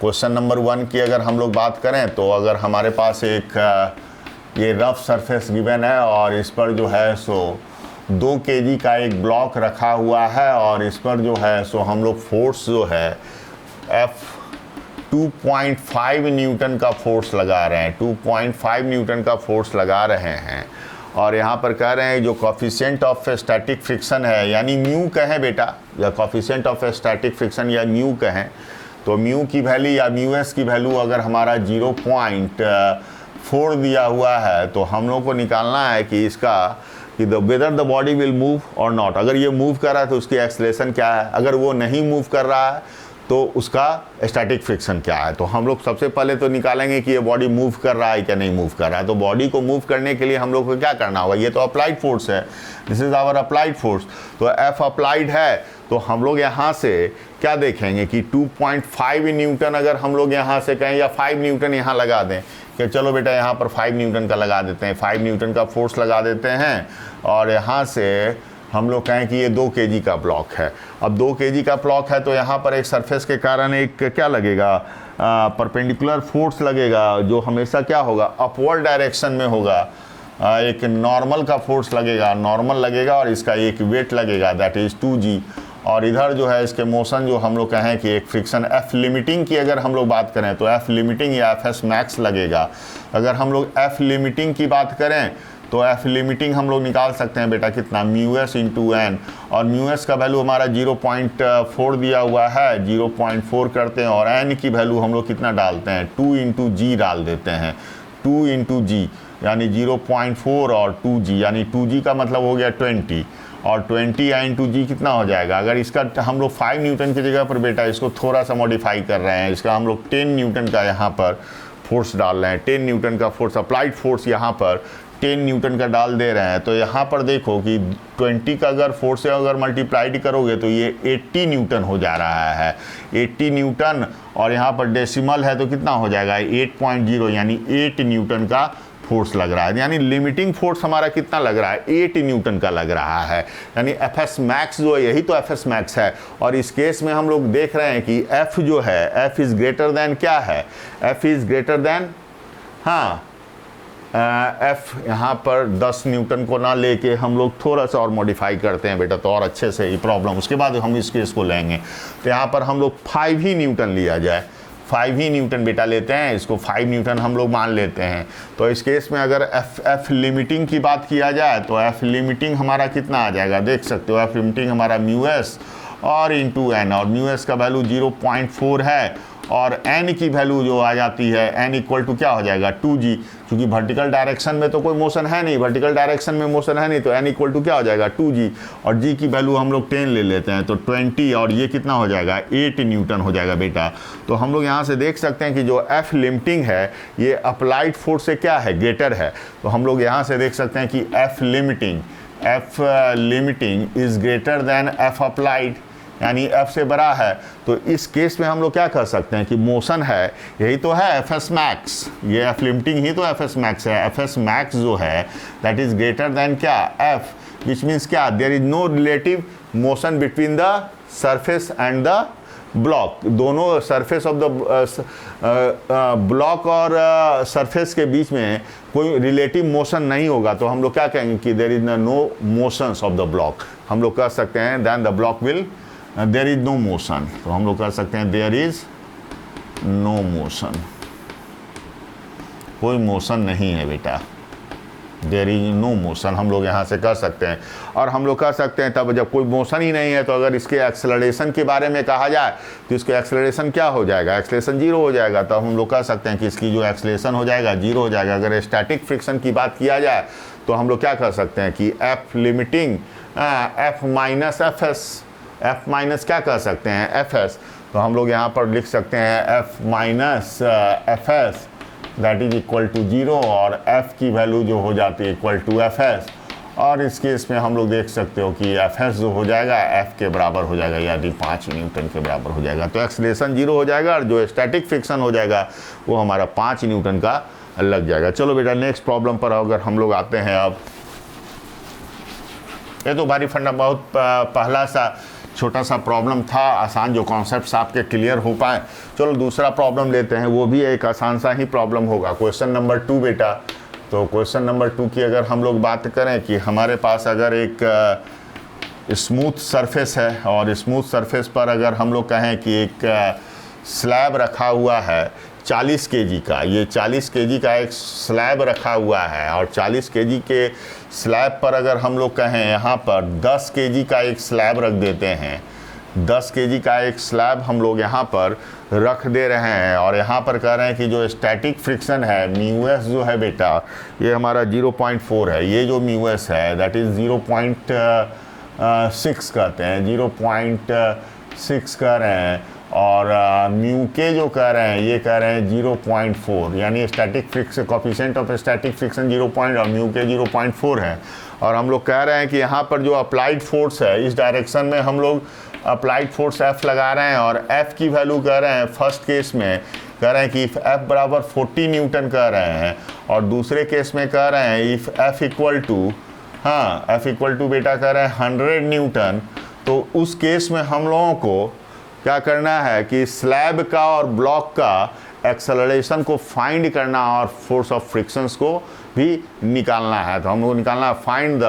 क्वेश्चन नंबर 1 की अगर हम लोग बात करें तो अगर हमारे पास एक ये रफ सरफेस गिवन है और इस पर जो है सो 2 kg का एक ब्लॉक रखा हुआ है, और इस पर जो है सो हम लोग फोर्स जो है F 2.5 न्यूटन का फोर्स लगा रहे हैं, 2.5 न्यूटन का फोर्स लगा रहे हैं। और यहाँ पर कह रहे हैं जो कोफिशिएंट ऑफ स्टैटिक फ्रिक्शन है, यानी म्यू कहें बेटा, या कोफिशिएंट ऑफ स्टैटिक फ्रिक्शन या म्यू कहें, तो म्यू की वैल्यू या म्यू एस की वैल्यू अगर हमारा 0.4 दिया हुआ है, तो हम लोग को निकालना है कि इसका कि whether the body will move और नॉट। अगर ये मूव कर रहा है तो उसकी एक्सेलरेशन क्या है, अगर वो नहीं मूव कर रहा है तो उसका स्टैटिक फ्रिक्शन क्या है। तो हम लोग सबसे पहले तो निकालेंगे कि ये बॉडी मूव कर रहा है क्या नहीं मूव कर रहा है। तो बॉडी को मूव करने के लिए हम लोग को क्या करना होगा, ये तो अप्लाइड फोर्स है, this is our applied force. तो F अप्लाइड है, तो हम लोग यहाँ से क्या देखेंगे कि 2.5 न्यूटन अगर हम लोग यहाँ से कहें, या 5 न्यूटन यहाँ लगा दें कि चलो बेटा यहाँ पर 5 न्यूटन का लगा देते हैं, 5 न्यूटन का फोर्स लगा देते हैं, और यहाँ से हम लोग कहें कि ये 2 kg का ब्लॉक है। अब 2 kg का ब्लॉक है तो यहाँ पर एक सरफेस के कारण एक क्या लगेगा, परपेंडिकुलर फोर्स लगेगा, जो हमेशा क्या होगा, अपवर्ड डायरेक्शन में होगा। एक नॉर्मल का फोर्स लगेगा, नॉर्मल लगेगा, और इसका एक वेट लगेगा दैट इज़ 2g। और इधर जो है इसके मोशन जो हम लोग कहें कि एक फ्रिक्शन F लिमिटिंग की अगर हम लोग बात करें तो F लिमिटिंग या Fs मैक्स लगेगा। अगर हम लोग F लिमिटिंग की बात करें तो F लिमिटिंग हम लोग निकाल सकते हैं बेटा कितना, म्यू एस इंटू एन, और म्यू एस का वैल्यू हमारा 0.4 दिया हुआ है, 0.4 करते हैं, और एन की वैल्यू हम लोग कितना डालते हैं, 2 इंटू जी डाल देते हैं, 2 इंटू जी यानी 0.4 और 2g यानी 2g का मतलब हो गया 20, और 20 इंटू जी कितना हो जाएगा। अगर इसका हम लोग 5 न्यूटन की जगह पर बेटा इसको थोड़ा सा मॉडिफाई कर रहे हैं, इसका हम लोग 10 न्यूटन का यहाँ पर फोर्स डाल रहे हैं, 10 न्यूटन का फोर्स अप्लाइड फोर्स यहाँ पर 10 न्यूटन का डाल दे रहे हैं। तो यहाँ पर देखो कि 20 का अगर फोर्स से अगर मल्टीप्लाइड करोगे तो ये 80 न्यूटन हो जा रहा है, 80 न्यूटन, और यहाँ पर डेसिमल है तो कितना हो जाएगा 8.0 यानी 8 न्यूटन का फोर्स लग रहा है। यानी लिमिटिंग फोर्स हमारा कितना लग रहा है, 8 न्यूटन का लग रहा है। यानी Fs मैक्स जो है यही तो Fs मैक्स है। और इस केस में हम लोग देख रहे हैं कि F जो है F इज़ ग्रेटर देन क्या है, F इज़ ग्रेटर देन, हाँ F यहाँ पर 10 न्यूटन को ना लेके हम लोग थोड़ा सा और मॉडिफाई करते हैं बेटा, तो और अच्छे से ये प्रॉब्लम, उसके बाद हम इस केस को लेंगे। तो यहाँ पर हम लोग 5 ही न्यूटन लिया जाए, 5 ही न्यूटन बेटा लेते हैं, इसको 5 न्यूटन हम लोग मान लेते हैं। तो इस केस में अगर F लिमिटिंग की बात किया जाए तो F लिमिटिंग हमारा कितना आ जाएगा, देख सकते हो F लिमिटिंग हमारा म्यू एस और इंटू एन, और म्यू एस का वैल्यू 0.4 है और एन की वैल्यू जो आ जाती है एन इक्वल टू क्या हो जाएगा 2g, क्योंकि वर्टिकल डायरेक्शन में तो कोई मोशन है नहीं, वर्टिकल डायरेक्शन में मोशन है नहीं, तो एन इक्वल टू क्या हो जाएगा 2g, और g की वैल्यू हम लोग 10 ले लेते हैं तो 20, और ये कितना हो जाएगा 8 न्यूटन हो जाएगा बेटा। तो हम लोग यहाँ से देख सकते हैं कि जो एफ लिमिटिंग है ये अप्लाइड फोर्स से क्या है ग्रेटर है, तो हम लोग यहाँ से देख सकते हैं कि F limiting is greater than F applied, यानी एफ से बड़ा है। तो इस केस में हम लोग क्या कर सकते हैं कि मोशन है, यही तो है एफ एस मैक्स, ये एफ लिमिटिंग ही तो एफ एस मैक्स है। एफ एस मैक्स जो है दैट इज ग्रेटर देन क्या एफ, विच मीन्स क्या there is no relative motion between the surface and the block, दोनों सरफेस ऑफ द ब्लॉक और सरफेस के बीच में कोई रिलेटिव मोशन नहीं होगा, तो हम लोग क्या कहेंगे कि there is no motions of the block, हम लोग कह सकते हैं then the block will there is no motion, तो हम लोग कह सकते हैं देयर इज नो मोशन, कोई मोशन नहीं है बेटा, देयर इज नो मोशन हम लोग यहाँ से कह सकते हैं। और हम लोग कह सकते हैं तब जब कोई मोशन ही नहीं है तो अगर इसके एक्सेलरेशन के बारे में कहा जाए तो इसके एक्सेलरेशन क्या हो जाएगा, एक्सेलरेशन 0 हो जाएगा, तो हम लोग कह सकते हैं कि इसकी जो एक्सेलरेशन हो जाएगा 0 हो जाएगा। अगर स्टैटिक फ्रिक्शन की बात किया जाए तो हम लोग क्या कर सकते हैं कि F limiting F minus F S, F minus क्या कर सकते हैं एफ एस, तो हम लोग यहाँ पर लिख सकते हैं F minus F S that is equal to 0, और f की वैल्यू जो हो जाती है इक्वल टू एफ एस, और इस केस में हम लोग देख सकते हो कि एफ एस जो हो जाएगा f के बराबर हो जाएगा, यानी 5 न्यूटन के बराबर हो जाएगा, तो एक्सेलरेशन 0 हो जाएगा और जो स्टैटिक फ्रिक्शन हो जाएगा वो हमारा 5 न्यूटन का लग जाएगा। चलो बेटा नेक्स्ट प्रॉब्लम पर अगर हम लोग आते हैं, अब ये तो भारी फंडा बहुत पहला सा छोटा सा प्रॉब्लम था, आसान जो कॉन्सेप्ट्स आपके क्लियर हो पाए। चलो दूसरा प्रॉब्लम लेते हैं, वो भी एक आसान सा ही प्रॉब्लम होगा, क्वेश्चन नंबर 2 बेटा। तो क्वेश्चन नंबर 2 की अगर हम लोग बात करें कि हमारे पास अगर एक स्मूथ सरफेस है और स्मूथ सरफेस पर अगर हम लोग कहें कि एक स्लैब रखा हुआ है 40 kg का, ये 40 kg का एक स्लैब रखा हुआ है, और 40 kg के स्लैब पर अगर हम लोग कहें यहाँ पर 10 kg का एक स्लैब रख देते हैं, 10 kg का एक स्लैब हम लोग यहाँ पर रख दे रहे हैं, और यहाँ पर कह रहे हैं कि जो स्टैटिक फ्रिक्शन है म्यू एस जो है बेटा ये हमारा 0.4 है, ये जो म्यू एस है दैट इज़ 0.6 कहते हैं, 0.6 कह रहे हैं, और म्यू के जो कह रहे हैं ये कह रहे हैं 0.4, यानी static friction coefficient of static friction 0. और म्यू के 0.4 है, और हम लोग कह रहे हैं कि यहाँ पर जो अप्लाइड फोर्स है इस डायरेक्शन में हम लोग अप्लाइड फोर्स F लगा रहे हैं, और F की वैल्यू कह रहे हैं फर्स्ट केस में कह रहे हैं कि इफ़ F बराबर 40 न्यूटन कह रहे हैं, और दूसरे केस में कह रहे हैं if F equal to F equal to बेटा कह रहे हैं 100 न्यूटन, तो उस केस में हम लोगों को क्या करना है कि स्लैब का और ब्लॉक का एक्सेलरेशन को फाइंड करना और फोर्स ऑफ फ्रिक्शंस को भी निकालना है। तो हम लोग निकालना है find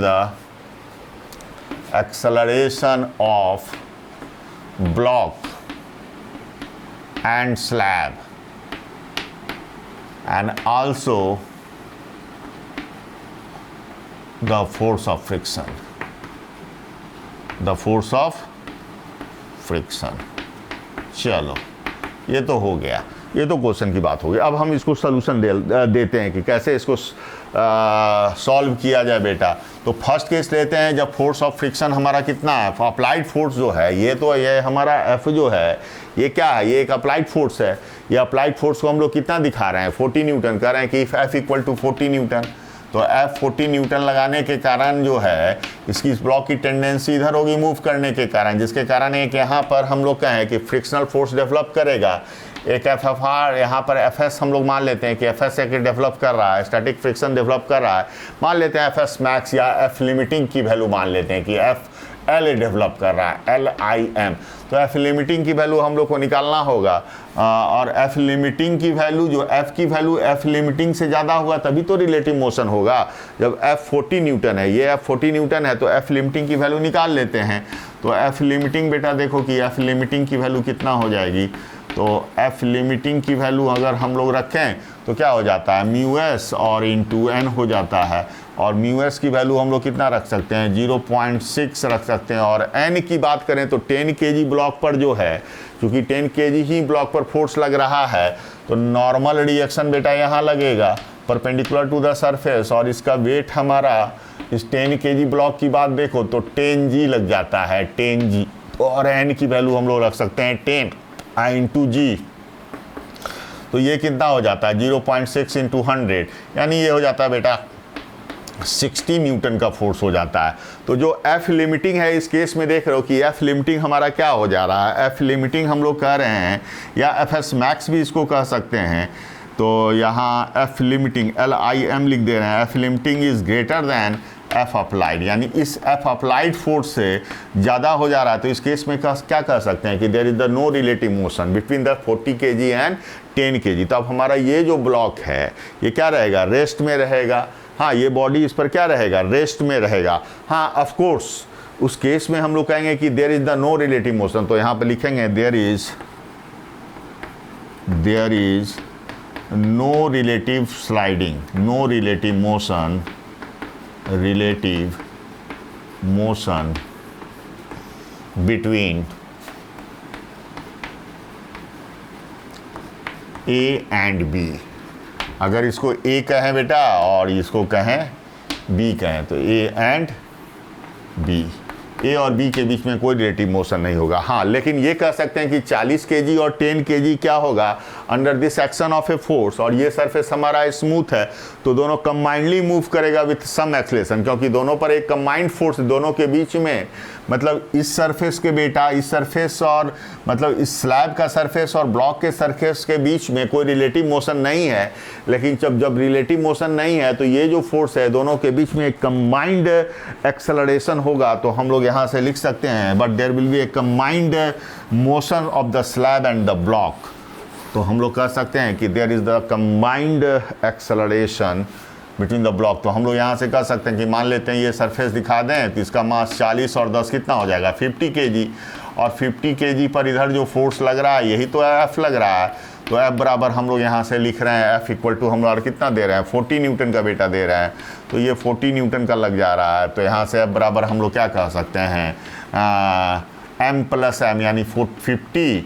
the acceleration of block and slab and also the force of friction, the force of friction। चलो ये तो हो गया, ये तो क्वेश्चन की बात हो गई। अब हम इसको सोल्यूशन देते हैं कि कैसे इसको सॉल्व किया जाए बेटा। तो फर्स्ट केस लेते हैं जब फोर्स ऑफ फ्रिक्शन हमारा कितना है, अप्लाइड फोर्स जो है ये तो ये हमारा F जो है ये क्या है, ये एक अप्लाइड फोर्स है। ये अप्लाइड फोर्स को हम लोग कितना दिखा रहे हैं 40 न्यूटन, कह रहे हैं कि F इक्वल टू 40 न्यूटन। तो F 40 न्यूटन लगाने के कारण जो है इसकी इस ब्लॉक की टेंडेंसी इधर होगी मूव करने के कारण, जिसके कारण एक यहाँ पर हम लोग कहें कि फ्रिक्शनल फोर्स डेवलप करेगा। एक FFR यहाँ पर FS हम लोग मान लेते हैं कि FS एक डेवलप कर रहा है, स्टैटिक फ्रिक्शन डेवलप कर रहा है, मान लेते हैं FS मैक्स या F लिमिटिंग की वैल्यू मान लेते हैं कि FL डेवलप कर रहा है LIM। तो F लिमिटिंग की वैल्यू हम लोग को निकालना होगा, और F लिमिटिंग की वैल्यू जो F की वैल्यू F लिमिटिंग से ज़्यादा होगा तभी तो रिलेटिव मोशन होगा। जब F 40 न्यूटन है, ये F 40 न्यूटन है, तो F लिमिटिंग की वैल्यू निकाल लेते हैं। तो F लिमिटिंग बेटा देखो कि F लिमिटिंग की वैल्यू कितना हो जाएगी। तो F लिमिटिंग की वैल्यू अगर हम लोग रखें तो क्या हो जाता है म्यू एस और इंटू एन हो जाता है। और म्यू एस की वैल्यू हम लोग कितना रख सकते हैं, 0.6 रख सकते हैं। और एन की बात करें तो 10 kg ब्लॉक पर जो है, क्योंकि 10 kg ही ब्लॉक पर फोर्स लग रहा है, तो नॉर्मल रिएक्शन बेटा यहाँ लगेगा परपेंडिकुलर टू द सरफेस, और इसका वेट हमारा इस 10 kg ब्लॉक की बात देखो तो 10g लग जाता है, 10g। और एन की वैल्यू हम लोग रख सकते हैं 10 इंटू जी, तो ये कितना हो जाता है 0.6 इंटू 100, यानी ये हो जाता है बेटा 60 न्यूटन का फोर्स हो जाता है। तो जो एफ लिमिटिंग है इस केस में देख रहे हो कि एफ लिमिटिंग हमारा क्या हो जा रहा है, एफ लिमिटिंग हम लोग कह रहे हैं, या एफ एस मैक्स भी इसको कह सकते हैं। तो यहाँ एफ लिमिटिंग LIM लिख दे रहे हैं, F limiting is greater than F applied, यानी इस एफ अप्लाइड फोर्स से ज़्यादा हो जा रहा है। तो इस केस में क्या कह सकते हैं कि there is the no relative motion between the 40 kg and 10 kg। तो अब हमारा ये जो ब्लॉक है ये क्या रहेगा, रेस्ट में रहेगा। हाँ, ये बॉडी इस पर क्या रहेगा, रेस्ट में रहेगा। हाँ, ऑफ कोर्स उस केस में हम लोग कहेंगे कि there is the no relative motion, तो यहाँ पर लिखेंगे there is no relative sliding, no relative motion between A and B। अगर इसको A कहें बेटा और इसको कहें B कहें, तो A and B, A और B के बीच में कोई रिलेटिव मोशन नहीं होगा। हाँ, लेकिन ये कह सकते हैं कि 40 kg और 10 kg क्या होगा, under this action of a force, और ये सरफेस हमारा स्मूथ है तो दोनों कंबाइंडली मूव करेगा विथ सम एक्सलेशन, क्योंकि दोनों पर एक कंबाइंड फोर्स दोनों के बीच में, मतलब इस सरफेस के बेटा, इस सरफेस और मतलब इस स्लैब का सरफेस और ब्लॉक के सरफेस के बीच में कोई रिलेटिव मोशन नहीं है। लेकिन जब रिलेटिव मोशन नहीं है तो ये जो फोर्स है दोनों के बीच में एक कंबाइंड एक्सेलरेशन होगा। तो हम लोग यहाँ से लिख सकते हैं but there will be a combined motion of the slab and the block. तो हम लोग कह सकते हैं कि there is the combined acceleration between the block. तो हम लोग यहाँ से कह सकते हैं कि मान लेते हैं ये सरफेस दिखा दें तो इसका मास 40 और 10 कितना हो जाएगा 50 kg, और 50 kg पर इधर जो फोर्स लग रहा है यही तो एफ लग रहा है। तो एफ बराबर हम लोग यहाँ से लिख रहे हैं एफ इक्वल टू हम लोग कितना दे रहे हैं 40 न्यूटन का बेटा दे रहे हैं, तो ये 40 न्यूटन का लग जा रहा है। तो यहाँ से एफ बराबर हम लोग क्या कह सकते हैं एम प्लस एम, यानी 50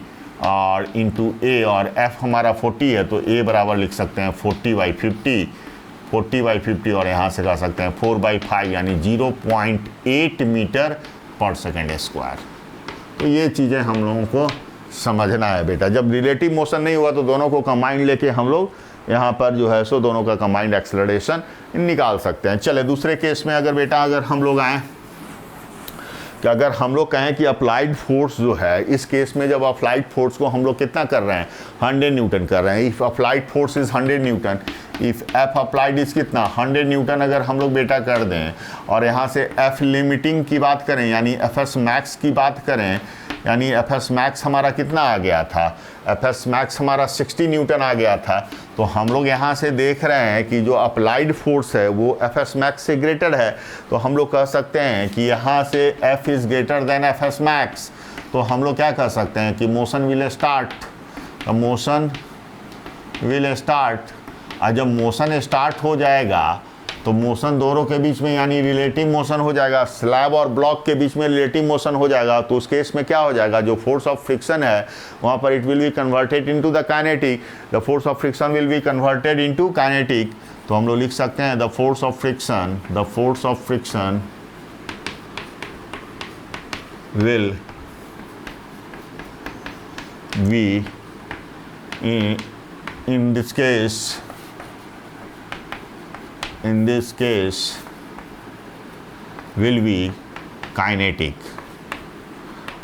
और इंटू ए, और एफ हमारा 40 है तो ए बराबर लिख सकते हैं 40/50 और यहाँ से कह सकते हैं 4/5 यानी 0.8 मीटर पर सेकेंड स्क्वायर। तो ये चीज़ें हम लोगों को समझना है बेटा। जब रिलेटिव मोशन नहीं हुआ तो दोनों को कंबाइंड लेके हम लोग यहाँ पर जो है सो दोनों का कंबाइंड एक्सेलरेशन निकाल सकते हैं। चले दूसरे केस में अगर बेटा अगर हम लोग आएँ कि अगर हम लोग कहें कि अप्लाइड फोर्स जो है, इस केस में जब अप्लाइड फोर्स को हम लोग कितना कर रहे हैं 100 न्यूटन कर रहे हैं। If applied force is 100 Newton, if F applied is कितना 100 न्यूटन अगर हम लोग बेटा कर दें, और यहाँ से एफ लिमिटिंग की बात करें यानी एफ एस मैक्स की बात करें, यानी एफ एस मैक्स हमारा कितना आ गया था, एफ एस मैक्स हमारा 60 न्यूटन आ गया था। तो हम लोग यहाँ से देख रहे हैं कि जो अप्लाइड फोर्स है वो एफ एस मैक्स से ग्रेटर है, तो हम लोग कह सकते हैं कि यहाँ से F is greater than F S max. तो हम लोग क्या कह सकते हैं कि motion will start, motion will start. और जब मोशन स्टार्ट हो जाएगा तो मोशन दोनों के बीच में यानी रिलेटिव मोशन हो जाएगा, स्लैब और ब्लॉक के बीच में रिलेटिव मोशन हो जाएगा। तो उस केस में क्या हो जाएगा, जो फोर्स ऑफ फ्रिक्शन है वहाँ पर it will be converted into the kinetic, the force of friction will be converted into kinetic. तो हम लोग लिख सकते हैं the force of friction will be in this case will be kinetic।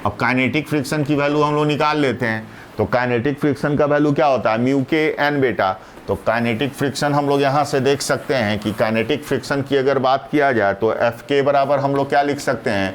अब काइनेटिक फ्रिक्शन की वैल्यू हम लोग निकाल लेते हैं। तो काइनेटिक फ्रिक्शन का वैल्यू क्या होता है म्यू के एन बेटा। तो काइनेटिक फ्रिक्शन हम लोग यहाँ से देख सकते हैं कि काइनेटिक फ्रिक्शन की अगर बात किया जाए तो एफ के बराबर हम लोग क्या लिख सकते हैं,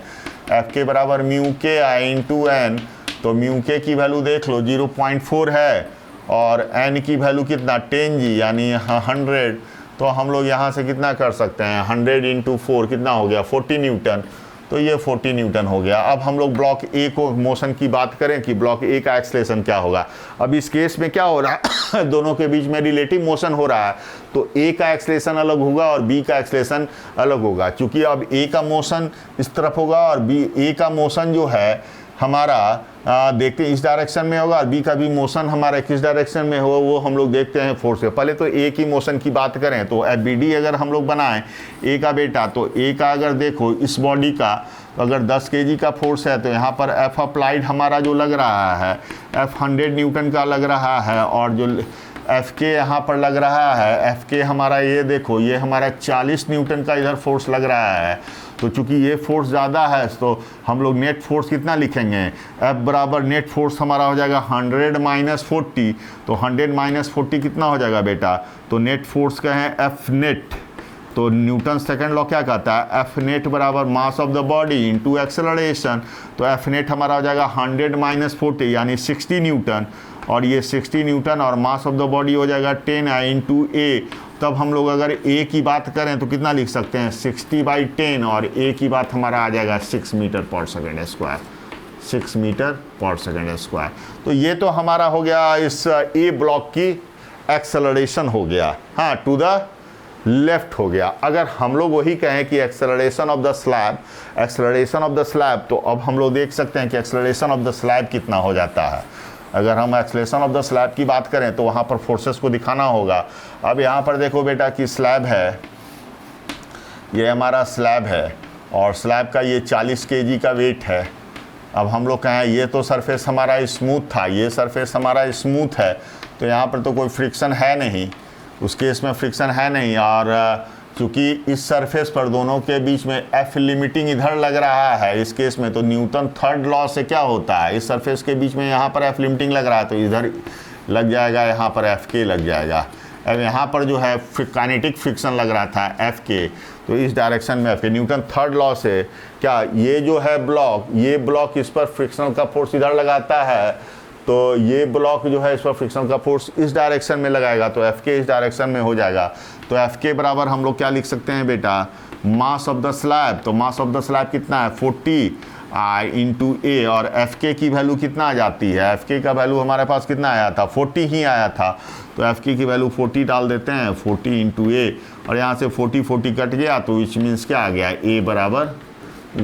एफ के बराबर म्यू के आई इंटू एन। तो म्यू के की वैल्यू देख लो 0.4 है और एन की वैल्यू कितना 10g यानी 100। तो हम लोग यहाँ से कितना कर सकते हैं 100 × 4 कितना हो गया 40 न्यूटन। तो ये 40 न्यूटन हो गया। अब हम लोग ब्लॉक ए को मोशन की बात करें कि ब्लॉक ए का एक्सेलरेशन क्या होगा। अब इस केस में क्या हो रहा है दोनों के बीच में रिलेटिव मोशन हो रहा है, तो ए का एक्सेलरेशन अलग होगा और बी का एक्सेलरेशन अलग होगा। क्योंकि अब ए का मोशन इस तरफ होगा और बी ए का मोशन जो है हमारा देखते हैं इस डायरेक्शन में होगा और बी का भी मोशन हमारा किस डायरेक्शन में होगा वो हम लोग देखते हैं फोर्स के। पहले तो ए की मोशन की बात करें तो एफ बी डी अगर हम लोग बनाएं ए का बेटा, तो ए का अगर देखो इस बॉडी का, तो अगर 10 kg का फोर्स है तो यहाँ पर एफ अप्लाइड हमारा जो लग रहा है एफ 100 न्यूटन का लग रहा है, और जो एफ के यहाँ पर लग रहा है एफ के हमारा ये देखो ये हमारा 40 न्यूटन का इधर फोर्स लग रहा है। तो चूंकि ये फोर्स ज़्यादा है तो हम लोग नेट फोर्स कितना लिखेंगे, एफ बराबर नेट फोर्स हमारा हो जाएगा 100 माइनस 40। तो 100 माइनस 40 कितना हो जाएगा बेटा, तो नेट फोर्स का है एफ नेट। तो न्यूटन सेकंड लॉ क्या कहता है, एफ नेट बराबर mass of the body into acceleration. तो एफ नेट हमारा हो जाएगा 100 माइनस 40 यानी 60 न्यूटन, और ये 60 न्यूटन और मास ऑफ द बॉडी हो जाएगा 10 इंटू ए। तब हम लोग अगर ए की बात करें तो कितना लिख सकते हैं 60/10, और ए की बात हमारा आ जाएगा 6 मीटर पर सेकेंड स्क्वायर, 6 मीटर पर सेकेंड स्क्वायर। तो ये तो हमारा हो गया इस ए ब्लॉक की एक्सेलरेशन हो गया, हाँ टू द लेफ्ट हो गया। अगर हम लोग वही कहें कि acceleration of the slab, acceleration of the slab, तो अब हम लोग देख सकते हैं कि एक्सेलरेशन ऑफ द स्लैब कितना हो जाता है। अगर हम एक्सेलरेशन ऑफ द स्लैब की बात करें तो वहाँ पर फोर्सेस को दिखाना होगा। अब यहाँ पर देखो बेटा कि स्लैब है, ये हमारा स्लैब है और स्लैब का ये 40 kg का वेट है। अब हम लोग कहें ये तो सरफेस हमारा स्मूथ था, ये सरफेस हमारा स्मूथ है, तो यहाँ पर तो कोई फ्रिक्शन है नहीं, उस केस में फ्रिक्शन है नहीं। और क्योंकि इस सरफेस पर दोनों के बीच में एफ लिमिटिंग इधर लग रहा है इस केस में, तो न्यूटन थर्ड लॉ से क्या होता है, इस सरफेस के बीच में यहाँ पर एफ लिमिटिंग लग रहा है तो इधर लग जाएगा, यहाँ पर एफ के लग जाएगा। अब यहाँ पर जो है काइनेटिक फ्रिक्शन लग रहा था एफ के, तो इस डायरेक्शन में एफ के न्यूटन थर्ड लॉ से क्या ये जो है ब्लॉक, ये ब्लॉक इस पर फ्रिक्शनल का फोर्स इधर लगाता है, तो ये ब्लॉक जो है इस पर फ्रिक्शन का फोर्स इस डायरेक्शन में लगाएगा, तो एफ के इस डायरेक्शन में हो जाएगा। तो एफ के बराबर हम लोग क्या लिख सकते हैं बेटा, मास ऑफ द स्लैब। तो मास ऑफ द स्लैब कितना है 40 इंटू ए, और एफ के की वैल्यू कितना आ जाती है, एफ के का वैल्यू हमारे पास कितना आया था 40 ही आया था, तो एफ के की वैल्यू 40 डाल देते हैं, 40 इंटू ए, और यहाँ से 40 कट गया तो विच मीन्स क्या आ गया, ए बराबर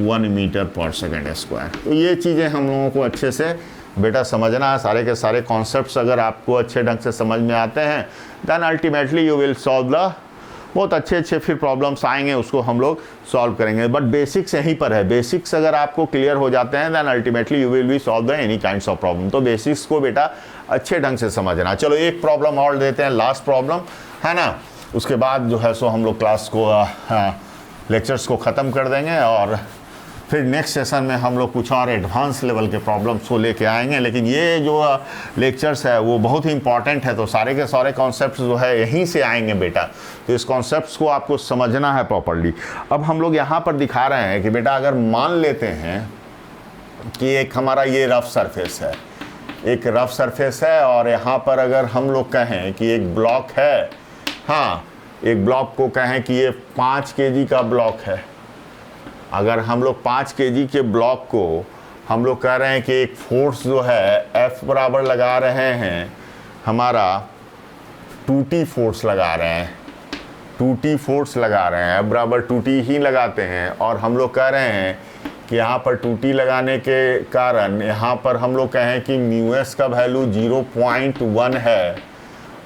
1 मीटर पर सेकेंड स्क्वायर। तो ये चीज़ें हम लोगों को अच्छे से बेटा समझना है, सारे के सारे कॉन्सेप्ट्स अगर आपको अच्छे ढंग से समझ में आते हैं then ultimately you will solve the, बहुत अच्छे अच्छे फिर प्रॉब्लम्स आएंगे उसको हम लोग सॉल्व करेंगे। बट बेसिक्स यहीं पर है, बेसिक्स अगर आपको क्लियर हो जाते हैं then ultimately you will be solve the any kinds of problem. तो बेसिक्स को बेटा अच्छे ढंग से समझना। चलो एक प्रॉब्लम और देते हैं, लास्ट प्रॉब्लम है ना, उसके बाद जो है सो हम लोग क्लास को लेक्चर्स को ख़त्म कर देंगे और फिर नेक्स्ट सेशन में हम लोग कुछ और एडवांस लेवल के प्रॉब्लम्स को लेके आएंगे। लेकिन ये जो लेक्चर्स है वो बहुत ही इंपॉर्टेंट है, तो सारे के सारे कॉन्सेप्ट्स जो है यहीं से आएंगे बेटा, तो इस कॉन्सेप्ट्स को आपको समझना है प्रॉपर्ली। अब हम लोग यहाँ पर दिखा रहे हैं कि बेटा अगर मान लेते हैं कि एक हमारा ये रफ सरफेस है, एक रफ सरफेस है, और यहाँ पर अगर हम लोग कहें कि एक ब्लॉक है, हाँ एक ब्लॉक को कहें कि ये 5 kg का ब्लॉक है, अगर हम लोग 5 kg के ब्लॉक को हम लोग कह रहे हैं कि एक फोर्स जो है F बराबर लगा रहे हैं, हमारा 2T फोर्स लगा रहे हैं, 2T फोर्स लगा रहे हैं, F बराबर 2T ही लगाते हैं, और हम लोग कह रहे हैं कि यहाँ पर 2T लगाने के कारण यहाँ पर हम लोग कहें कि म्यू एस का वैल्यू 0.1 है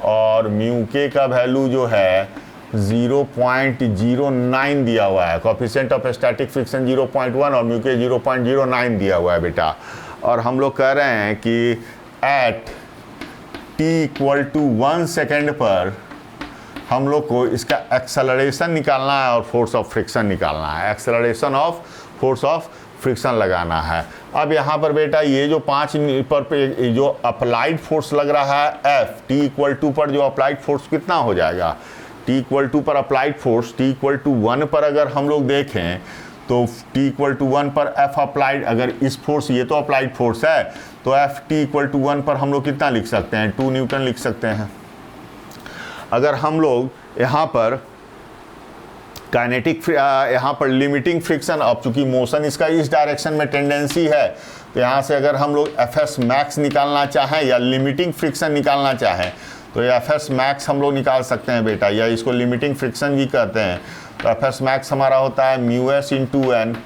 और म्यू के का वैल्यू जो है 0.09 दिया हुआ है, कोएफिशिएंट ऑफ स्टैटिक फ्रिक्शन 0.1 और म्यू के 0.09 दिया हुआ है बेटा। और हम लोग कह रहे हैं कि एट t = 1 सेकेंड पर हम लोग को इसका एक्सेलरेशन निकालना है और फोर्स ऑफ फ्रिक्शन निकालना है, acceleration of force of friction लगाना है। अब यहाँ पर बेटा ये जो 5 पर जो अप्लाइड फोर्स लग रहा है F, t = पर जो अप्लाइड फोर्स कितना हो जाएगा, t = पर अप्लाइड फोर्स t = 1 पर अगर हम लोग देखें तो t = 1 पर F अप्लाइड, अगर इस फोर्स, ये तो अप्लाइड फोर्स है, तो F t = 1 पर हम लोग कितना लिख सकते हैं, 2 न्यूटन लिख सकते हैं। अगर हम लोग यहाँ पर काइनेटिक यहाँ पर लिमिटिंग फ्रिक्शन, अब चूंकि मोशन इसका इस डायरेक्शन में टेंडेंसी है, तो यहाँ से अगर हम लोग एफएस मैक्स निकालना चाहें या लिमिटिंग फ्रिक्शन निकालना चाहें तो ये एफएस मैक्स हम लोग निकाल सकते हैं बेटा, या इसको लिमिटिंग फ्रिक्शन भी कहते हैं। तो एफएस मैक्स हमारा होता है म्यू एस इंटू एन।